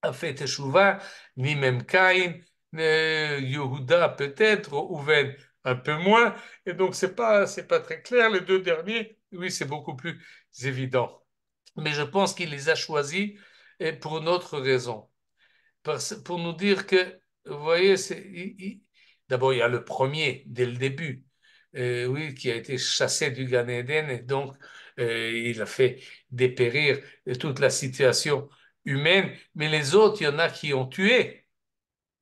a fait Teshuvah, ni même Caïn, Yehuda peut-être, Ouven un peu moins, et donc c'est pas très clair. Les deux derniers, oui, c'est beaucoup plus évident. Mais je pense qu'il les a choisis et pour une autre raison pour nous dire que, vous voyez, d'abord, il y a le premier, dès le début, oui, qui a été chassé du Gan Eden, et donc il a fait dépérir toute la situation humaine, mais les autres, il y en a qui ont tué,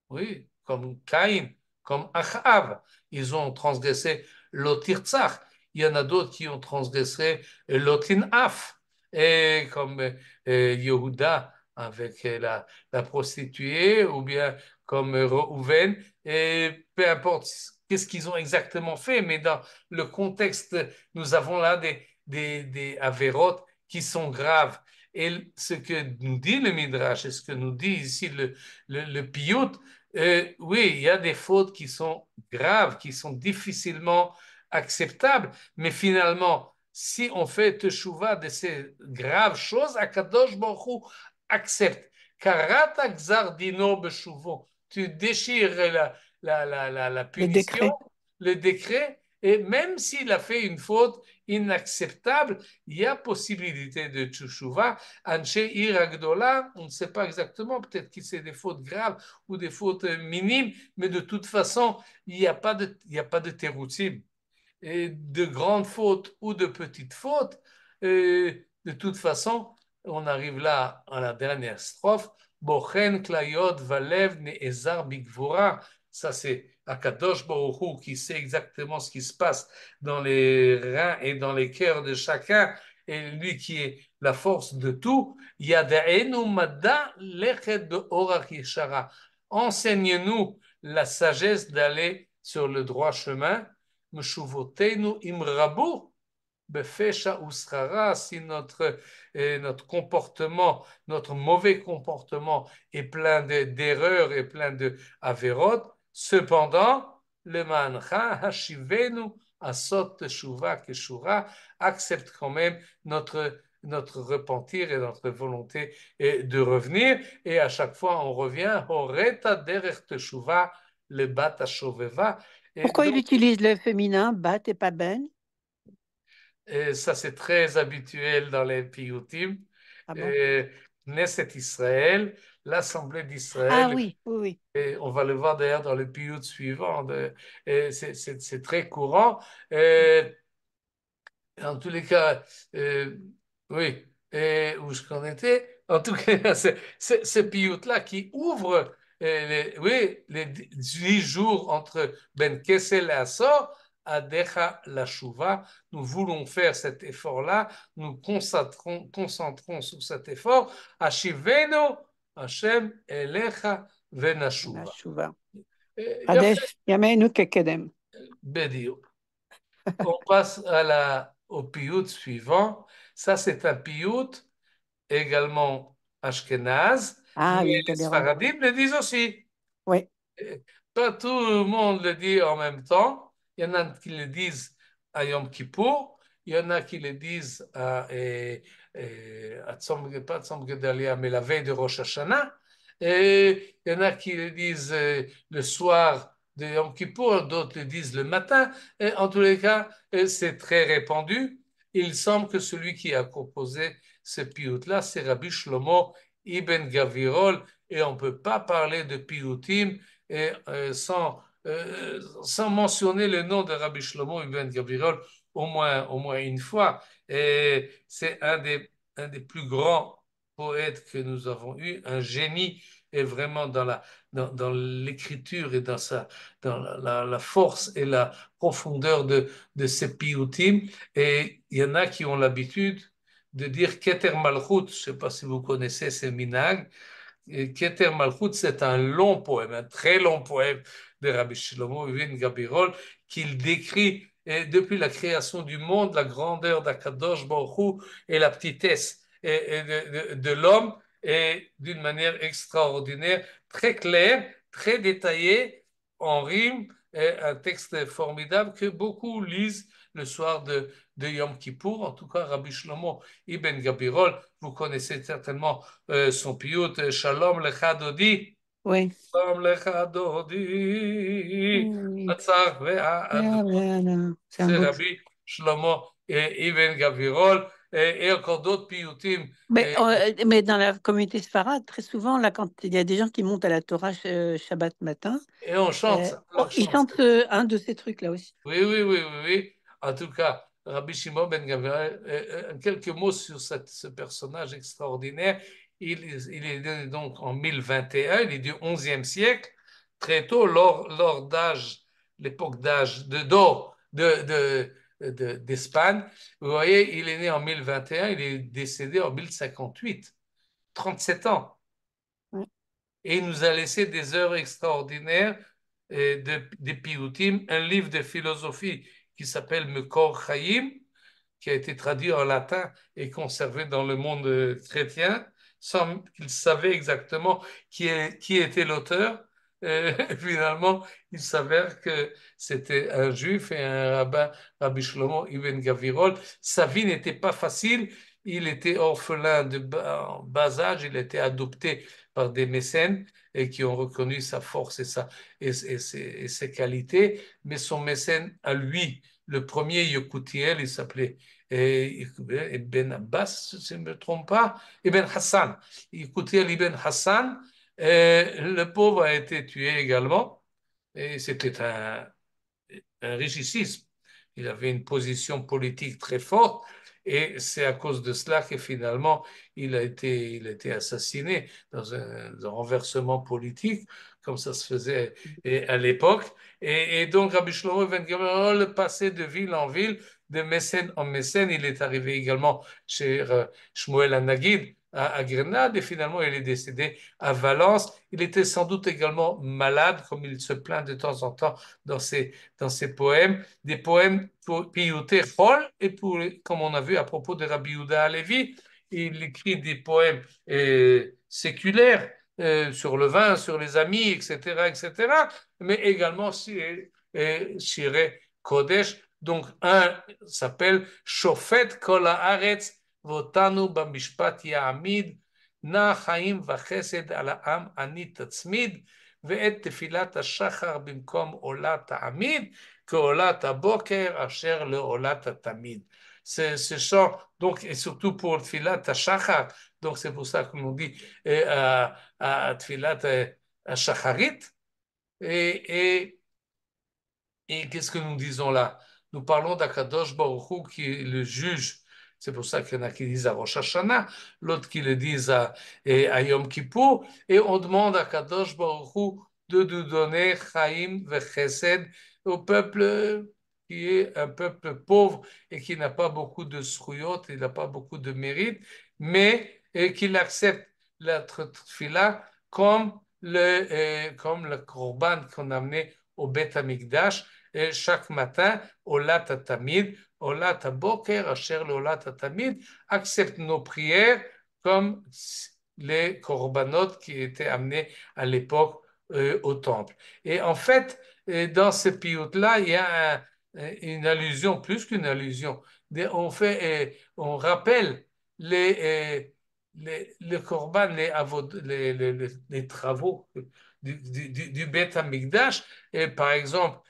oui, comme Caïn, comme Achav, ils ont transgressé l'Otirtzach. Il y en a d'autres qui ont transgressé l'Otinaf, et comme Yehuda avec la prostituée, ou bien comme Reuven, et peu importe qu'est-ce qu'ils ont exactement fait, mais dans le contexte, nous avons là des avérotes qui sont graves. Et ce que nous dit le Midrash, et ce que nous dit ici le Piyut, oui, il y a des fautes qui sont graves, qui sont difficilement acceptables, mais finalement, si on fait teshuva de ces graves choses, Akadosh Baruch Hu accepte. Karata gzar dino beshuvo. Tu déchires la Le punition, décret. le décret, et même s'il a fait une faute inacceptable, il y a possibilité de teshuva. Anche Iragdola, on ne sait pas exactement, peut-être que c'est des fautes graves ou des fautes minimes, mais de toute façon, il n'y a pas de teroutim. Et de grandes fautes ou de petites fautes, de toute façon, on arrive là à la dernière strophe. Bochen klayot valev ne'ezar bigvura. Ça, c'est Akadosh Baruch Hu qui sait exactement ce qui se passe dans les reins et dans les cœurs de chacun. et lui qui est la force de tout, Yada'enu madda lechet be'orach yeshara. Enseigne-nous la sagesse d'aller sur le droit chemin. Meshuvotenu imrabu befesha usrara. Si notre comportement, notre mauvais comportement est plein d'erreurs et plein de averot, cependant, le mancha hashivenu asot teshuva keshura accepte quand même notre repentir et notre volonté de revenir. Et à chaque fois, on revient, horeta derech teshuva, le bat shoveva. Et Pourquoi il donc, utilise le féminin, bat et pas ben? et ça, c'est très habituel dans les piyutim. Ah bon? Knesset Israël, l'Assemblée Ah d'Israël, oui, oui, oui. et on va le voir d'ailleurs dans le piyut suivant, c'est très courant. En tous les cas, oui, où je qu'en étais, en tout cas, c'est ce piyut-là qui ouvre oui, les 10 jours entre Ben Kessel et Assor, Adecha la Shuvah. Nous voulons faire cet effort-là, nous concentrons sur cet effort. Ashivenu Hashem Elecha La Venashuva. chouva. Yafé, Kadesh Yameinu Kekedem. Bedio. On passe au piyut suivant. Ça, c'est un piyut également ashkénaze, Ah mais oui, les Gabirol. Sfaradim le disent aussi. Oui, Pas tout le monde le dit en même temps. Il y en a qui le disent à Yom Kippour, il y en a qui le disent pas Tzom Gedalia, mais la veille de Rosh Hashanah. Et il y en a qui le disent le soir de Yom Kippour, d'autres le disent le matin. Et en tous les cas, c'est très répandu. Il semble que celui qui a composé ce piyut-là, c'est Rabbi Shlomo Ibn Gavirol, et on ne peut pas parler de piyutim et sans mentionner le nom de Rabbi Shlomo Ibn Gavirol au moins une fois. Et c'est un des plus grands poètes que nous avons eu, un génie, et vraiment dans l'écriture et dans la force et la profondeur de ces piyutim. Et il y en a qui ont l'habitude de dire Keter Malchut, je ne sais pas si vous connaissez ces minag, Keter Malchut, c'est un long poème, un très long poème de Rabbi Shlomo Ibn Gabirol, qu'il décrit depuis la création du monde, la grandeur d'Akadosh Baruch Hu et la petitesse de l'homme, et d'une manière extraordinaire, très claire, très détaillée, en rime, et un texte formidable que beaucoup lisent le soir de Yom Kippour. En tout cas, Rabbi Shlomo Ibn Gabirol, vous connaissez certainement son piyut, Shalom Lecha Dodi, oui. Shalom Lecha Dodi, Oui. Atzar Ah, Ve'adon. voilà. C'est un C'est beau. Rabbi Shlomo Ibn Gavirol, et encore d'autres piyutim. Mais dans la communauté sfarade, très souvent, là, quand il y a des gens qui montent à la Torah Shabbat matin, Et on chante ça, on ils chante ça. chantent un de ces trucs-là aussi. Oui, oui, oui, oui, oui. En tout cas, Rabbi Shimon ben Gamliel, quelques mots sur ce personnage extraordinaire. Il est né donc en 1021, il est du 11e siècle, très tôt, lors d'âge, l'époque d'âge d'or d'Espagne. Vous voyez, il est né en 1021, il est décédé en 1058, 37 ans. Ouais. Et il nous a laissé des œuvres extraordinaires des Piyutim, un livre de philosophie qui s'appelle Mekor Chaim, qui a été traduit en latin et conservé dans le monde chrétien, sans qu'il savait exactement qui était l'auteur. Finalement, il s'avère que c'était un juif et un rabbin, Rabbi Shlomo Ibn Gavirol. Sa vie n'était pas facile. Il était orphelin en bas âge. Il était adopté par des mécènes et qui ont reconnu sa force et ses qualités. Mais son mécène à lui, le premier Yekoutiel, il s'appelait Ibn Abbas, si je ne me trompe pas, Ibn Hassan. Yekoutiel Ibn Hassan, le pauvre a été tué également. Et c'était un richissime. Il avait une position politique très forte. Et c'est à cause de cela que finalement, il a été assassiné dans un renversement politique, comme ça se faisait à l'époque. Et donc, Rabbi Shlomo ben Gamliel passait de ville en ville de mécène en mécène. Il est arrivé également chez Shmuel Anagid à Grenade et finalement il est décédé à Valence. Il était sans doute également malade, comme il se plaint de temps en temps dans ses poèmes, des poèmes pour Piyutei Chol et pour, comme on a vu à propos de Rabbi Yehuda Halevi, il écrit des poèmes séculaires sur le vin, sur les amis, etc., etc., mais également Shirei Kodesh. Donc, un s'appelle Shofet Kol Haaretz Votanu Bamishpat Ya'amid Na Chaim Vachesed Al Ha'am Ani Tatzmid ואת תפילת השחר במקום עולת העמיד, כעולת הבוקר אשר לעולת התמיד. Ce chant, donc, et surtout pour Tfilat Hashachar, donc c'est pour ça que l'on dit à Tfilat Shacharit. Et qu'est-ce que nous disons là? Nous parlons d'Akadosh Baruch Hu qui est le juge. C'est pour ça qu'il y en a qui disent à Rosh Hashanah, l'autre qui le disent à Yom Kippour. Et on demande à Kadosh Baruch Hu de nous donner Chaim Vechesed au peuple qui est un peuple pauvre et qui n'a pas beaucoup de srouyot, il n'a pas beaucoup de mérite, mais qu'il accepte la tefila comme le korban qu'on a amené au Beth Amikdash chaque matin, Olat Tamid, Olat Boker, Asher Olat Tamid, accepte nos prières comme les korbanot qui étaient amenés à l'époque au temple. Et en fait, dans ce piyut-là, il y a une allusion, plus qu'une allusion. On rappelle les korban, les travaux du Beth Amikdash. Et par exemple,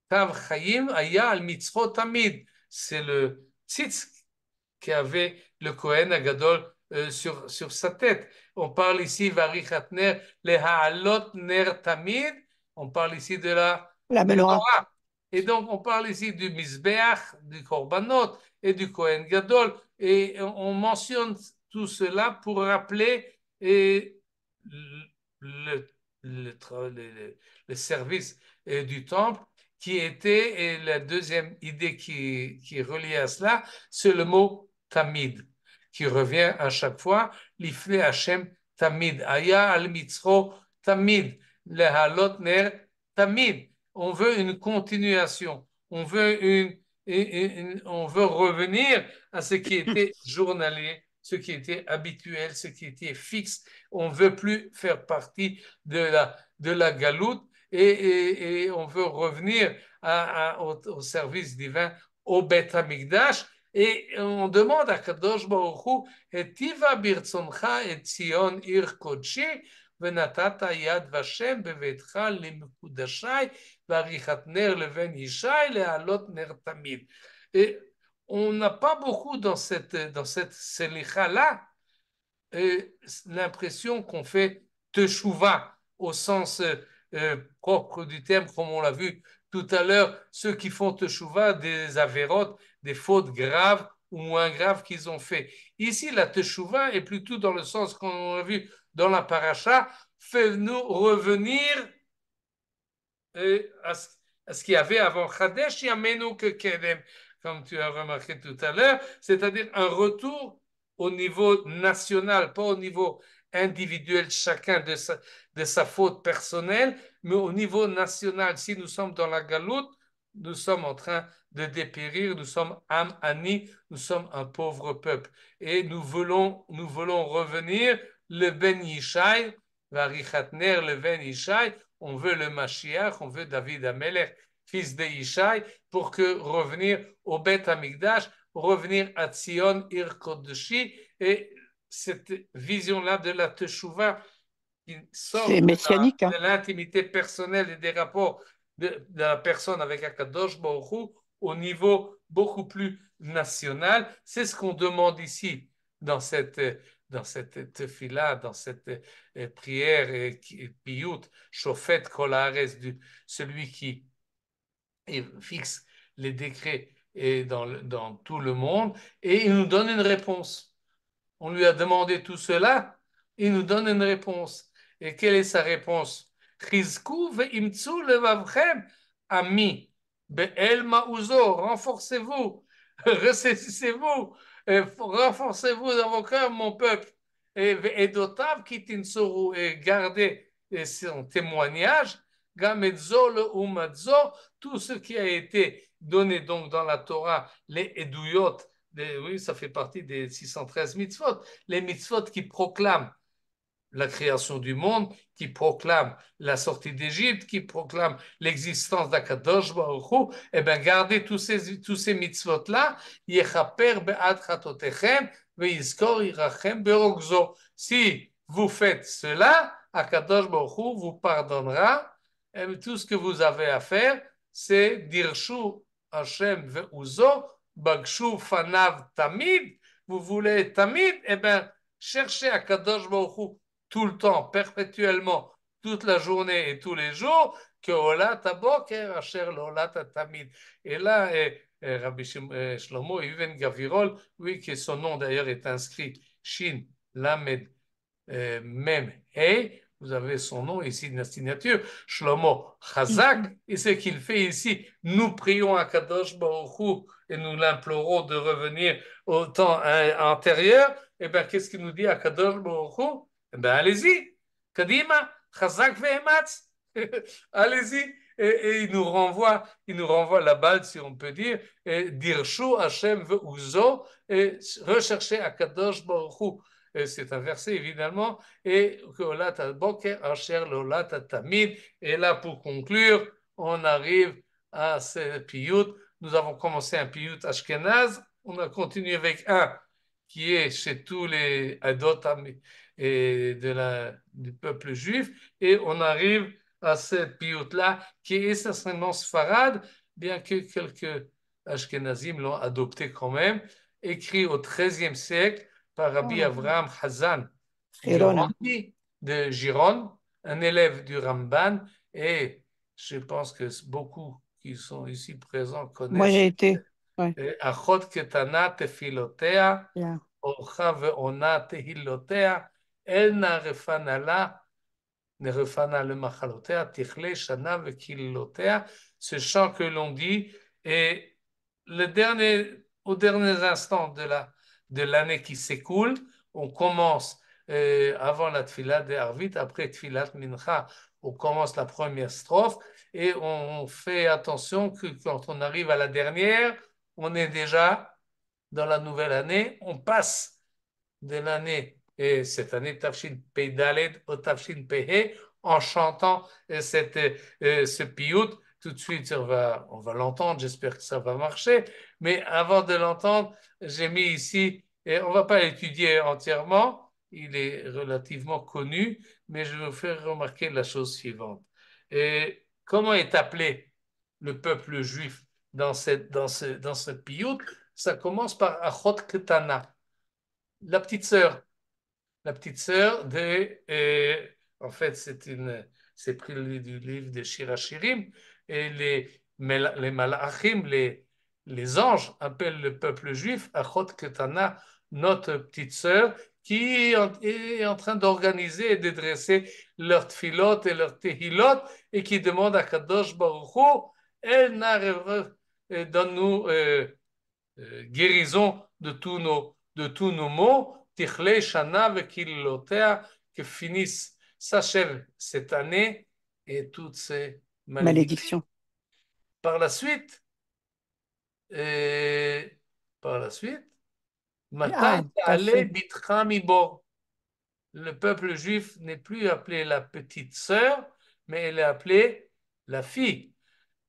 Tav Chaim Aya al Mitzvot Tamid. C'est le tzitz qu'avait le Kohen Agadol sur sa tête. On parle ici, Varichatner, le Ha'alot Ner Tamid. On parle ici de la menorah. Et donc, on parle ici du Mizbeach, du Korbanot et du Kohen Gadol. Et on mentionne tout cela pour rappeler le service du temple qui était, et la deuxième idée qui est reliée à cela, c'est le mot tamid, qui revient à chaque fois, l'ifle Hashem tamid, aya al mitzro tamid, le halot ner tamid. On veut une continuation, on veut on veut revenir à ce qui était journalier, ce qui était habituel, ce qui était fixe. On ne veut plus faire partie de la galoute et on veut revenir au service divin, au Beth Amikdash. Et on demande à Kadosh Baruch Hu, Etiva birtzoncha et Zion ir kodshi, ונתת יד ושם בביתך למקודשי ועריכת נר לבן ישי להעלות נר תמיד. Et on n'a pas beaucoup dans cette selicha-là l'impression qu'on fait teshuva au sens propre du terme, comme on l'a vu tout à l'heure, ceux qui font teshuva des avérotes, des fautes graves ou moins graves qu'ils ont fait. Ici, la teshuva est plutôt dans le sens qu'on a vu dans la paracha, fais-nous revenir à ce qu'il y avait avant Chadesh Yamenu que Kedem, comme tu as remarqué tout à l'heure, c'est-à-dire un retour au niveau national, pas au niveau individuel, chacun de sa faute personnelle, mais au niveau national. Si nous sommes dans la galoute, nous sommes en train de dépérir, nous sommes Am Ani, nous sommes un pauvre peuple. Et nous voulons revenir, le Ben Yishai, Varichatner, le Ben Yishai, on veut le Mashiach, on veut David Amelech, fils de Yishai, pour que revenir au Beth Amikdash, revenir à Tzion, Ir Kodeshi, et cette vision-là de la Teshuvah qui sort de l'intimité personnelle et des rapports de la personne avec Akadosh Baruch Hu au niveau beaucoup plus national. C'est ce qu'on demande ici dans cette tefila, dans cette prière piyut, shofet kol haaretz, celui qui fixe les décrets dans tout le monde, et il nous donne une réponse. On lui a demandé tout cela, il nous donne une réponse. Et quelle est sa réponse? Chizku ve'imtsu levavchem ami Be'el ma'uzo, renforcez-vous, ressaisissez-vous, renforcez-vous dans vos cœurs, mon peuple. Et dotav kitinsoru, et gardez son témoignage, gametzo le umatzo, tout ce qui a été donné donc dans la Torah, les eduyot, oui, ça fait partie des 613 mitzvot, les mitzvot qui proclament la création du monde, qui proclame la sortie d'Égypte, qui proclame l'existence d'Akadosh Baruch Hu, eh bien, gardez tous ces mitzvot-là, yechaper be'ad chatotechem, ve'yizkor irachem be'rogzo. Si vous faites cela, Akadosh Baruch Hu vous pardonnera. Et tout ce que vous avez à faire, c'est dirshu Hashem ve'uzo, bagshu fanav tamid. Vous voulez tamid, eh bien, cherchez Akadosh Baruch Hu tout le temps, perpétuellement, toute la journée et tous les jours, que Olat Aboker, Asher Lolat Tamid. Et là, Rabbi Shlomo Even Gavirol, oui, que son nom d'ailleurs est inscrit, Shin Lamed Mem Hey, vous avez son nom ici de la signature, Shlomo Chazak, et ce qu'il fait ici, nous prions à Kadosh Baruch Hu et nous l'implorons de revenir au temps antérieur, et bien qu'est-ce qu'il nous dit à Kadosh Baruch Hu? Ben allez-y, Kadima, Chazak ve'ematz, allez-y. Et il nous renvoie la balle, si on peut dire, Dirshu Hashem ve'uzo, et rechercher Akadosh Baruch Hu. C'est un verset évidemment, et Olat al-Boker, Asher l'Olat al-Tamid. Et là, pour conclure, on arrive à ce piyut. Nous avons commencé un piyut Ashkenaz, on a continué avec un qui est chez tous les Adot et du peuple juif, et on arrive à cette piyut-là qui est essentiellement sfarade, bien que quelques Ashkenazim l'ont adopté quand même, écrit au XIIIe siècle par Rabbi Avraham Hazan de Gironde, un élève du Ramban, et je pense que beaucoup qui sont ici présents connaissent. Moi, j'ai été. Ouais. Achot ketana tefilotea, Yeah. Orcha ve'ona tehillotea, el narefana la, nerefana le machalotea, tichle shana ve'killotea, ce chant que l'on dit, et au dernier instant de l'année qui s'écoule, on commence avant la tfilat de Arvit, après tfilat mincha, on commence la première strophe, et on fait attention que quand on arrive à la dernière, on est déjà dans la nouvelle année, on passe de l'année, et cette année Tafshin Pei-Daled au Tafshin Pei-He, en chantant ce piyut. Tout de suite, on va l'entendre, j'espère que ça va marcher, mais avant de l'entendre, j'ai mis ici, et on ne va pas l'étudier entièrement, il est relativement connu, mais je vais vous faire remarquer la chose suivante. Et comment est appelé le peuple juif dans ce piyut? Ça commence par Achot Ketana, la petite sœur. La petite sœur en fait, c'est pris du livre de Shirachirim, et les Malachim, les anges appellent le peuple juif Achot Ketana, notre petite sœur, qui est en train d'organiser et de dresser leurs tfilot et leurs tehilot, et qui demande à Kadosh Baruch Hu, donne-nous guérison de tous nos maux, Tichle Shana ve'killotea, que finisse, s'achève cette année et toutes ces malédictions. Par la suite, Matan Ta'ale Bitra Mibo. Le peuple juif n'est plus appelé la petite sœur, mais elle est appelée la fille.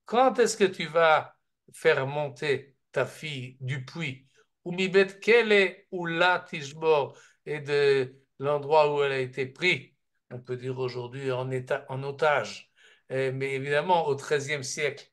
Quand est-ce que tu vas faire monter ta fille du puits? Ou mibet kele ou la tishbor, et de l'endroit où elle a été prise, on peut dire aujourd'hui en otage. Mais évidemment, au XIIIe siècle,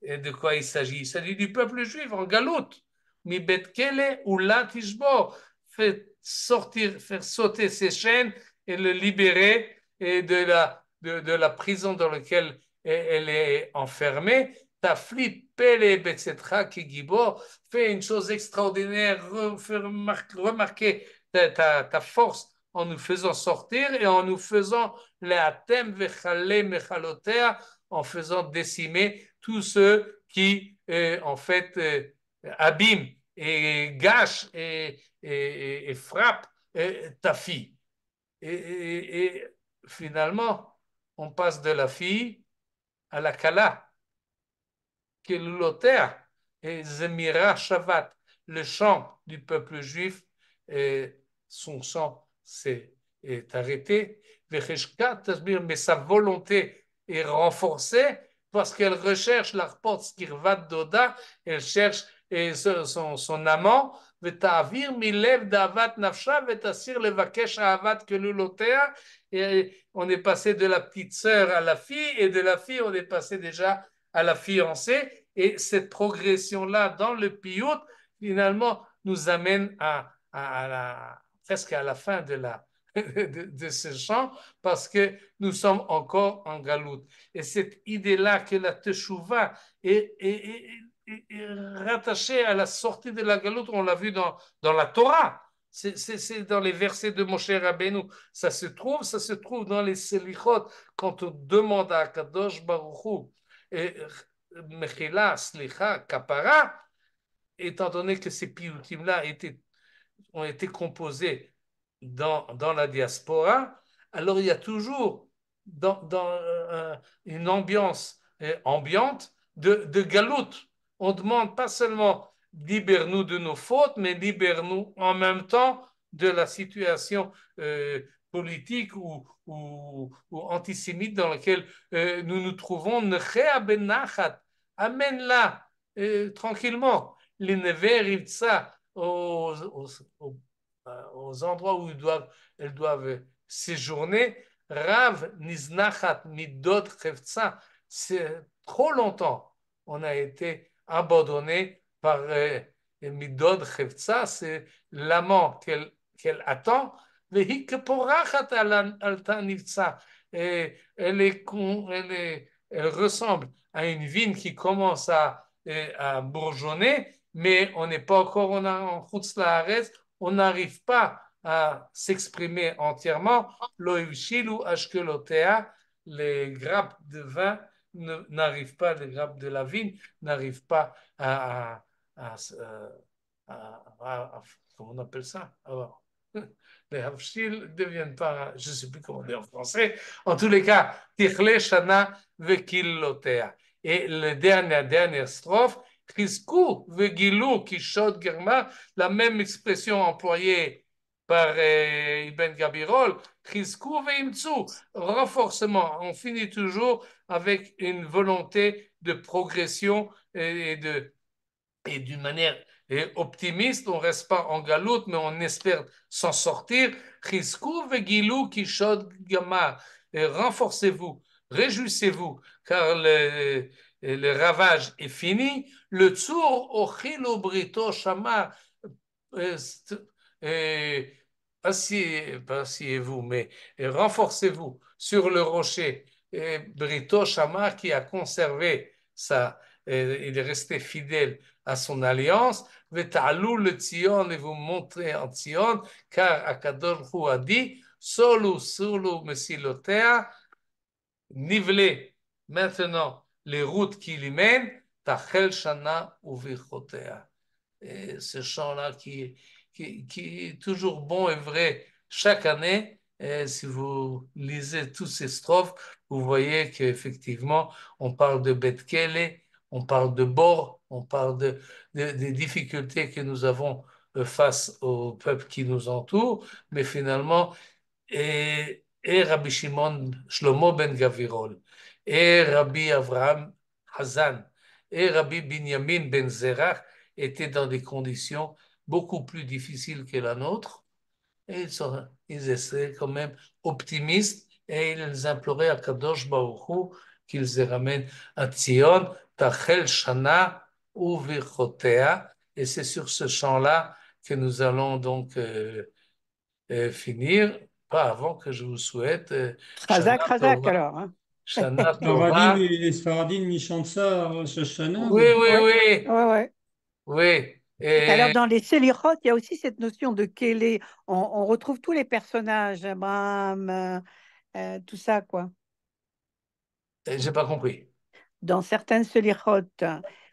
et de quoi il s'agit? Il s'agit du peuple juif en galoute. Mibet kele ou la tishbor, faire sauter ses chaînes et le libérer et de la prison dans laquelle elle est enfermée. Tafli Pele Betsetra qui Gibor, fait une chose extraordinaire, fait remarquer ta force en nous faisant sortir et en nous faisant les atem vechale mechalotea, en faisant décimer tous ceux qui, en fait, abîme et gâche et frappe ta fille. Et finalement, on passe de la fille à la kala, Kelulotea, et Zemira Shavat, le chant du peuple juif, et son chant est arrêté. Mais sa volonté est renforcée parce qu'elle recherche la porte Skirvat Doda, elle cherche son amant, ותעביר מלב דאבת נפשה ותסיר לבקש אהבת כלולותיה. Et on est passé de la petite sœur à la fille, et de la fille, on est passé déjà à la fiancée. Et cette progression-là dans le piyut, finalement, nous amène presque à la fin de ce chant, parce que nous sommes encore en galoute. Et cette idée-là que la teshuva est rattachée à la sortie de la galoute, on l'a vu dans la Torah. C'est dans les versets de Moshe Rabbeinu. Ça se trouve dans les Selichot, quand on demande à Kadosh Baruch Hu, Mechila, Slicha, Kapara, étant donné que ces piyutim-là ont été composés dans la diaspora, alors il y a toujours dans une ambiance ambiante de galoute. On ne demande pas seulement libère-nous de nos fautes, mais libère-nous en même temps de la situation politique ou antisémite dans laquelle nous nous trouvons. Amène-la tranquillement. Les nevers, ça, aux endroits où elles doivent séjourner. Rav niznachat midot chevtsa. C'est trop longtemps. On a été abandonné par midot chevtsa. C'est l'amant qu'elle attend. Vehi keporachat alta nivtsa. Elle ressemble à une vigne qui commence à bourgeonner, mais on n'est pas encore en Chutz Laaretz, on n'arrive pas à s'exprimer entièrement. Loivshilu ashkelotea, les grappes de vin n'arrivent pas, les grappes de la vigne n'arrivent pas comment on appelle ça? Alors, les havshil ne deviennent pas, je ne sais plus comment dire en français. En tous les cas, tichle shana vekillotea. Et la dernière strophe, Chizku vegilou kishot germa, la même expression employée par Ibn Gabirol, Chizku veimtsu, renforcement. On finit toujours avec une volonté de progression et d'une manière optimiste. On ne reste pas en galoute, mais on espère s'en sortir. Chizku vegilou kishot germa, renforcez-vous, réjouissez-vous, car le ravage est fini. Le tsur ochilo brito shama, asseyez-vous, mais renforcez-vous sur le rocher. Brito shama qui a conservé il est resté fidèle à son alliance. Ve'ta'alou le Tzion, et vous montrez en Tzion, car Akadosh Hu a dit, solu mesilotea, nivelez maintenant les routes qui l'y mènent, Tachel Shana Uvichotea. Ce chant-là qui est toujours bon et vrai chaque année. Si vous lisez tous ces strophes, vous voyez qu'effectivement, on parle de Betkele, on parle de Bor, on parle des difficultés que nous avons face au peuple qui nous entoure, mais finalement, et Rabbi Shimon Shlomo ben Gavirol, et Rabbi Avraham Hazan, et Rabbi Binyamin ben Zerach étaient dans des conditions beaucoup plus difficiles que la nôtre, et ils étaient quand même optimistes, et ils imploraient à Kadosh Baruch Hu qu'ils les ramènent à Tzion, Tachel Shana Uvichotea, et c'est sur ce chant-là que nous allons donc finir, pas avant que je vous souhaite Shana Razak Tova. alors. Hein. Shana Tova. Les Sfaradim, ils chantent ça à Rosh Hashanah. Oui, oui, Ouais, oui. ouais, ouais. Oui. Alors, dans les Selichot, il y a aussi cette notion de Kélé. On retrouve tous les personnages, Abraham, tout ça, quoi. J'ai pas compris. Dans certaines Selichot,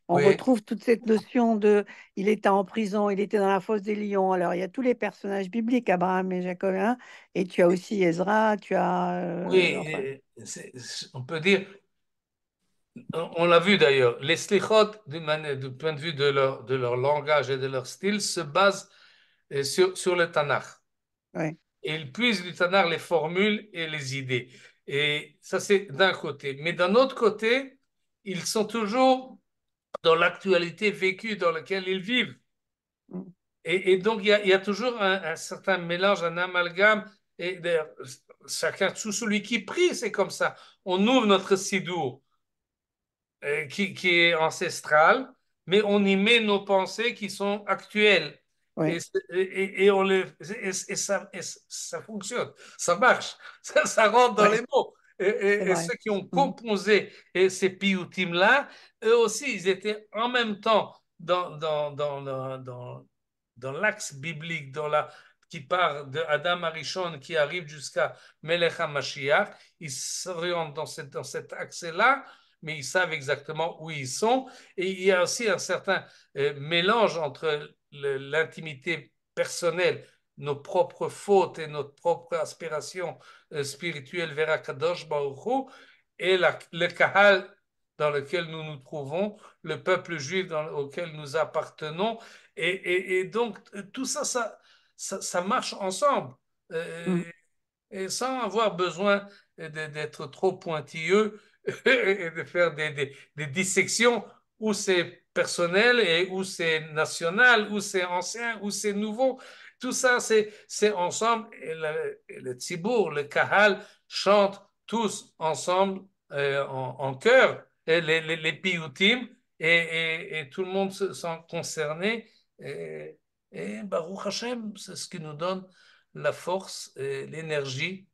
On Oui, retrouve toute cette notion de il était en prison, il était dans la fosse des lions. Alors, il y a tous les personnages bibliques, Abraham et Jacob, hein, et tu as aussi Ezra, tu as. oui, Enfin, on peut dire, on l'a vu d'ailleurs, les slichot, du point de vue de leur langage et de leur style, se basent sur le Tanakh. ouais. Et ils puisent du Tanakh les formules et les idées. Et ça, c'est d'un côté. Mais d'un autre côté, ils sont toujours dans l'actualité vécue dans laquelle ils vivent. Mm. Et donc, il y a toujours un certain mélange, un amalgame. Et d'ailleurs, chacun, tout celui qui prie, c'est comme ça. On ouvre notre sidour qui est ancestral, mais on y met nos pensées qui sont actuelles. Ouais, On et ça fonctionne, ça marche, ça rentre dans les ouais, mots. c'est vrai. Ceux qui ont Mm. composé ces piyutim-là, eux aussi, ils étaient en même temps dans l'axe biblique, qui part de Adam Arishon, qui arrive jusqu'à Melech HaMashiach. Ils s'orientent dans cet axe-là, mais ils savent exactement où ils sont. Et il y a aussi un certain mélange entre l'intimité personnelle, nos propres fautes et notre propre aspiration spirituelle vers Akadosh Baruch Hu, et le Kahal dans lequel nous nous trouvons, le peuple juif auquel nous appartenons. Et donc, tout ça, ça marche ensemble. Mm. Et sans avoir besoin d'être trop pointilleux et de faire des dissections où c'est personnel et où c'est national, où c'est ancien, où c'est nouveau. Tout ça, c'est ensemble. Et le tzibour, le kahal, chantent tous ensemble en chœur les piyutim et tout le monde se sent concerné. Et Baruch Hashem, c'est ce qui nous donne la force, l'énergie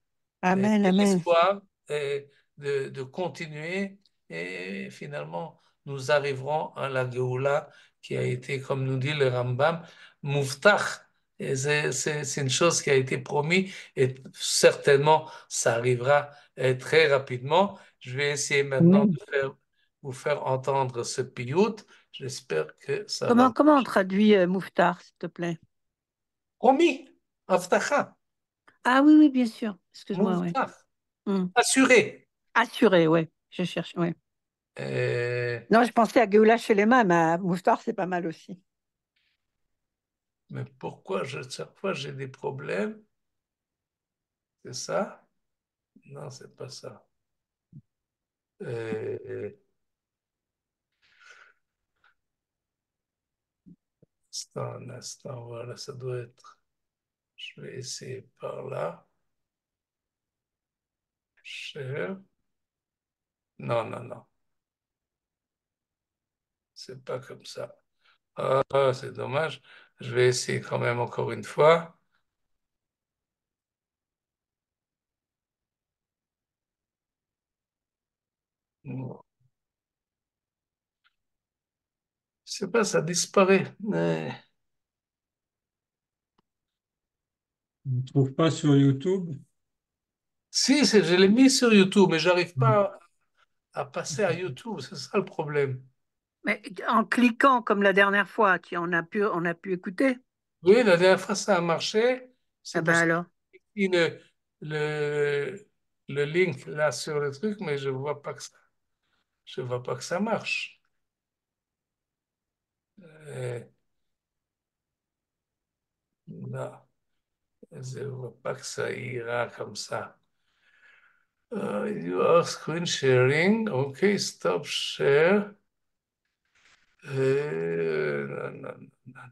Amen, et amen. l'espoir de continuer et finalement nous arriverons à la Géoula qui a été, comme nous dit le Rambam, Mouftach. Et c'est une chose qui a été promise et certainement ça arrivera très rapidement. Je vais essayer maintenant Amen. vous faire entendre ce piyut. J'espère que ça va. Comment on traduit Mouftar, s'il te plaît? Promis, Avtacha, Ah oui, oui, bien sûr. Excuse-moi, ouais. Mouftach, Mm. assuré. Assuré, ouais. Je cherche, ouais. Euh, Non, je pensais à Géoula Shelema, mais à Mouftar, c'est pas mal aussi. mais pourquoi chaque fois j'ai des problèmes? C'est ça? Non, c'est pas ça. Euh, un instant, voilà, ça doit être. Je vais essayer par là. Cher. Non, non, non. C'est pas comme ça. Ah, c'est dommage. Je vais essayer quand même encore une fois. Non. Je sais pas, ça disparaît. On ne trouve pas sur YouTube. Si, je l'ai mis sur YouTube, mais j'arrive Mm. pas à passer à YouTube. C'est ça le problème. Mais en cliquant comme la dernière fois, on a pu écouter. Oui, la dernière fois, ça a marché. Ah C'est ben pour ça que alors. j'ai mis le, le link là sur le truc, mais je vois pas que ça marche. Euh, non, je vois pas que ça ira comme ça. You are screen sharing. OK, stop share. Non, non, non.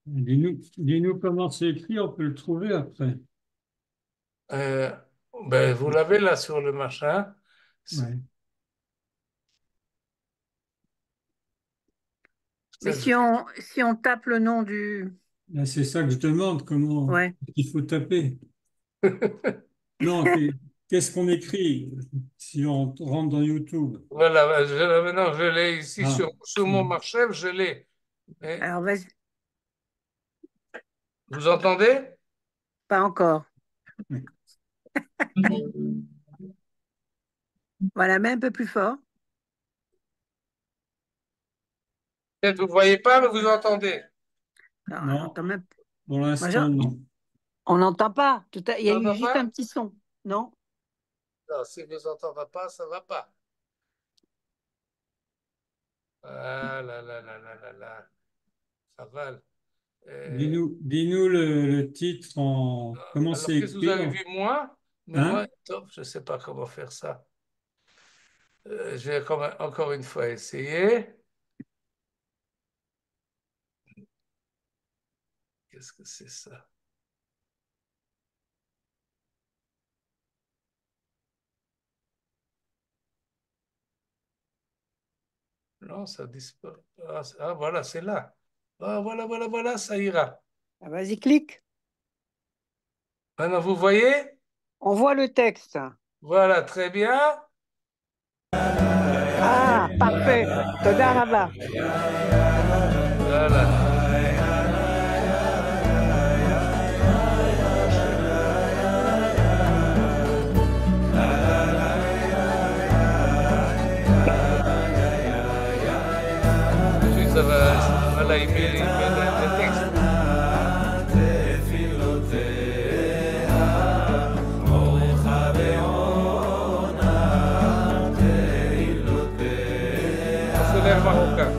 Dis-nous comment c'est écrit, on peut le trouver après. Euh, ben, vous l'avez là sur le machin. Ouais. Mais Peut-être si on tape le nom du. Là, c'est ça que je demande, comment Ouais. il faut taper. Non, qu'est-ce qu'on écrit si on rentre dans YouTube? voilà, maintenant je l'ai ici Ah, sur mon marché, je l'ai. Mais Alors, vas-y. vous entendez? Pas encore. ouais. Voilà, mets un peu plus fort. Peut-être vous ne voyez pas, mais vous entendez. Non, Non, attends même. pour Moi, l'instant, non. on n'entend pas. Il y a On eu n'entend juste pas? un petit son. Non? Non, si vous n'entendez pas, ça ne va pas. Ah là là là là là là. Ça va. Dis-nous le titre en comment Alors, c'est qu'est-ce que vous écrit. avez vu moi? Mais moi, Hein? top, je ne sais pas comment faire ça. Je vais encore une fois essayer. Qu'est-ce que c'est ça? Non, ça disparaît. Ah, voilà, c'est là. Ah, voilà, voilà, voilà, ça ira. Ah, vas-y, clique. Maintenant, vous voyez? On voit le texte. Voilà, très bien. Ah, parfait. Toda Rabba. Voilà. Ensuite, voilà, il met le texte. Ça, c'est l'air marocain.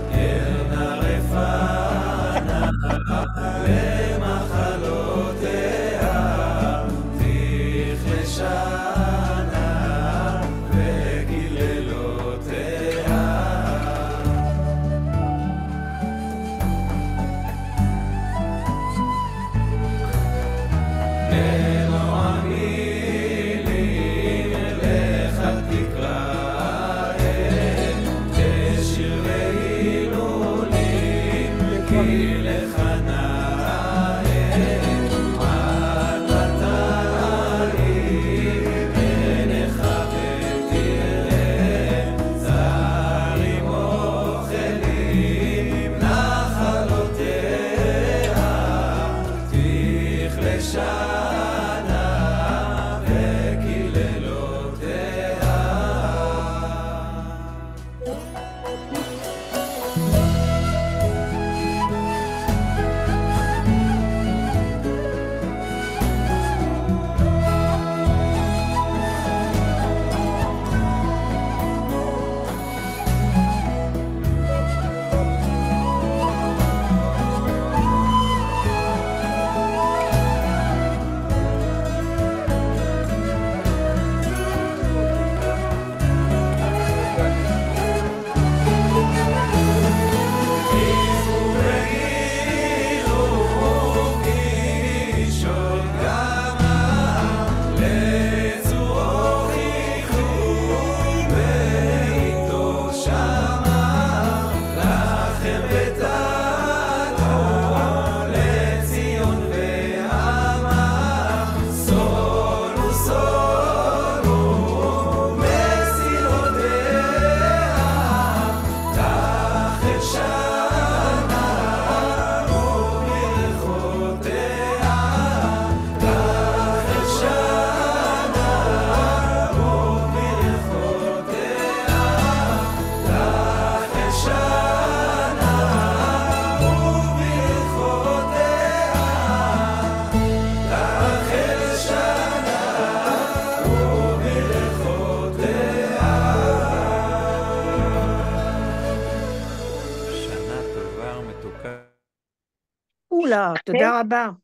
Oula, Toda Rabba.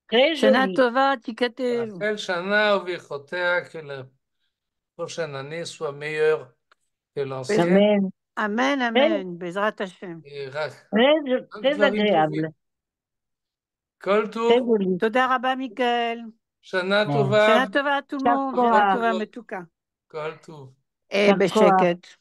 Très Shana joli. Tova, Tikatev. Rachel Shana Uvichotea, que la prochaine année soit meilleure que l'ancienne. Amen. Amen, amen. Bezrat Hashem. Et Très agréable. Kol Très Tov, joli. Toda Rabba, Michael. Shana Bon. Tova, Shana Tova à tout le monde. Chakoa. Shana Tova, Metuka. Kol Tov. Et Chakoa. Besheket.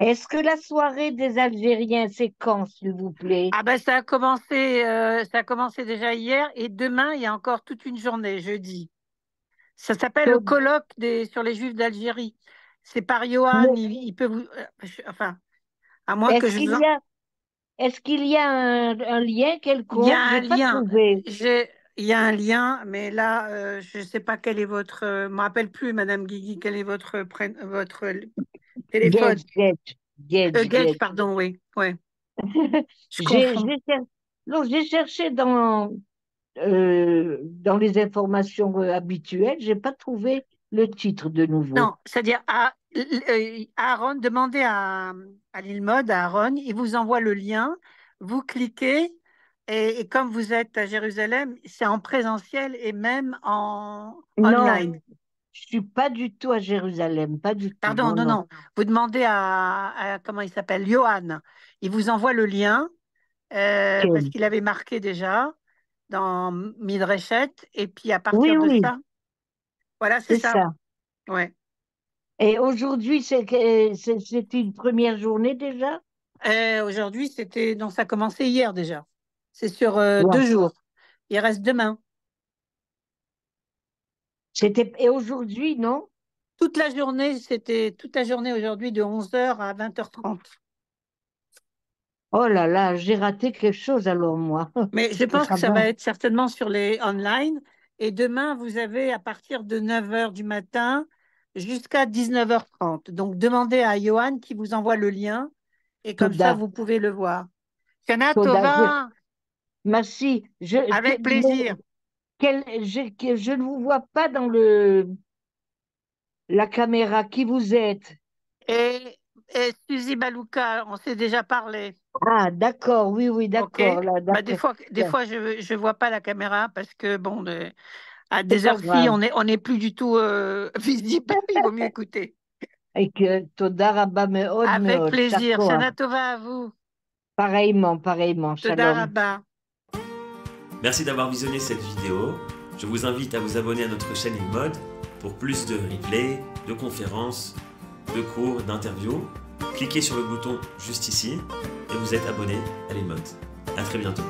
Est-ce que la soirée des Algériens, c'est quand, s'il vous plaît? Ah ben ça a commencé déjà hier et demain il y a encore toute une journée, jeudi. Ça s'appelle le colloque sur les Juifs d'Algérie. C'est par Johan, il peut vous, enfin, à moins que Est-ce je qu'il vous en... y a, est-ce qu'il y a un lien Il y a quelconque? un J'ai pas lien, trouvé. il y a un lien, mais là, je ne sais pas quel est je me rappelle plus, Madame Guigui, quel est votre téléphone. Get. Gage. pardon, oui. Ouais. Je J'ai confonds. j'ai cherché dans les informations habituelles, j'ai pas trouvé le titre de nouveau. Non, c'est-à-dire Aaron, demandez à l'Ilmod, à Aaron, il vous envoie le lien, vous cliquez, et comme vous êtes à Jérusalem, c'est en présentiel et même en Non, online. je suis pas du tout à Jérusalem, pas du tout. Pardon, Non, non. non. Vous demandez comment il s'appelle, Johan. Il vous envoie le lien parce Ok. qu'il avait marqué déjà dans Midreshet. Et puis à Oui, partir de oui, ça, voilà, c'est c'est ça. ça. Ouais. Et aujourd'hui, c'est une première journée déjà? Aujourd'hui, non, ça a commencé hier déjà. C'est sur Ouais. 2 jours. Il reste demain. Et aujourd'hui, non? Toute la journée, c'était toute la journée aujourd'hui de 11h à 20h30. Oh là là, j'ai raté quelque chose alors moi. Mais je pense Ah que ça ben, va être certainement sur les online. Et demain, vous avez à partir de 9h du matin jusqu'à 19h30. Donc, demandez à Johan qui vous envoie le lien. Et comme ça, Toda, vous pouvez le voir. Shana Toda, Tova, merci. avec plaisir. Je ne vous vois pas dans la caméra. Qui vous êtes? Et Suzy Balouka, on s'est déjà parlé. Ah, d'accord, oui, oui, OK? d'accord, là, Bah, des d'accord. fois, je vois pas la caméra parce que, bon, à C'est des pas heures-ci, grave. on est plus du tout visible. Il vaut mieux écouter. Et que Toda Rabba Meod Avec Meod, plaisir. Chakoa. Shana Tova à vous. Pareillement, pareillement, Toda shalom. Rabba. Merci d'avoir visionné cette vidéo. Je vous invite à vous abonner à notre chaîne InMode pour plus de replays, de conférences, de cours, d'interviews. Cliquez sur le bouton juste ici et vous êtes abonné à l'InMode. À très bientôt.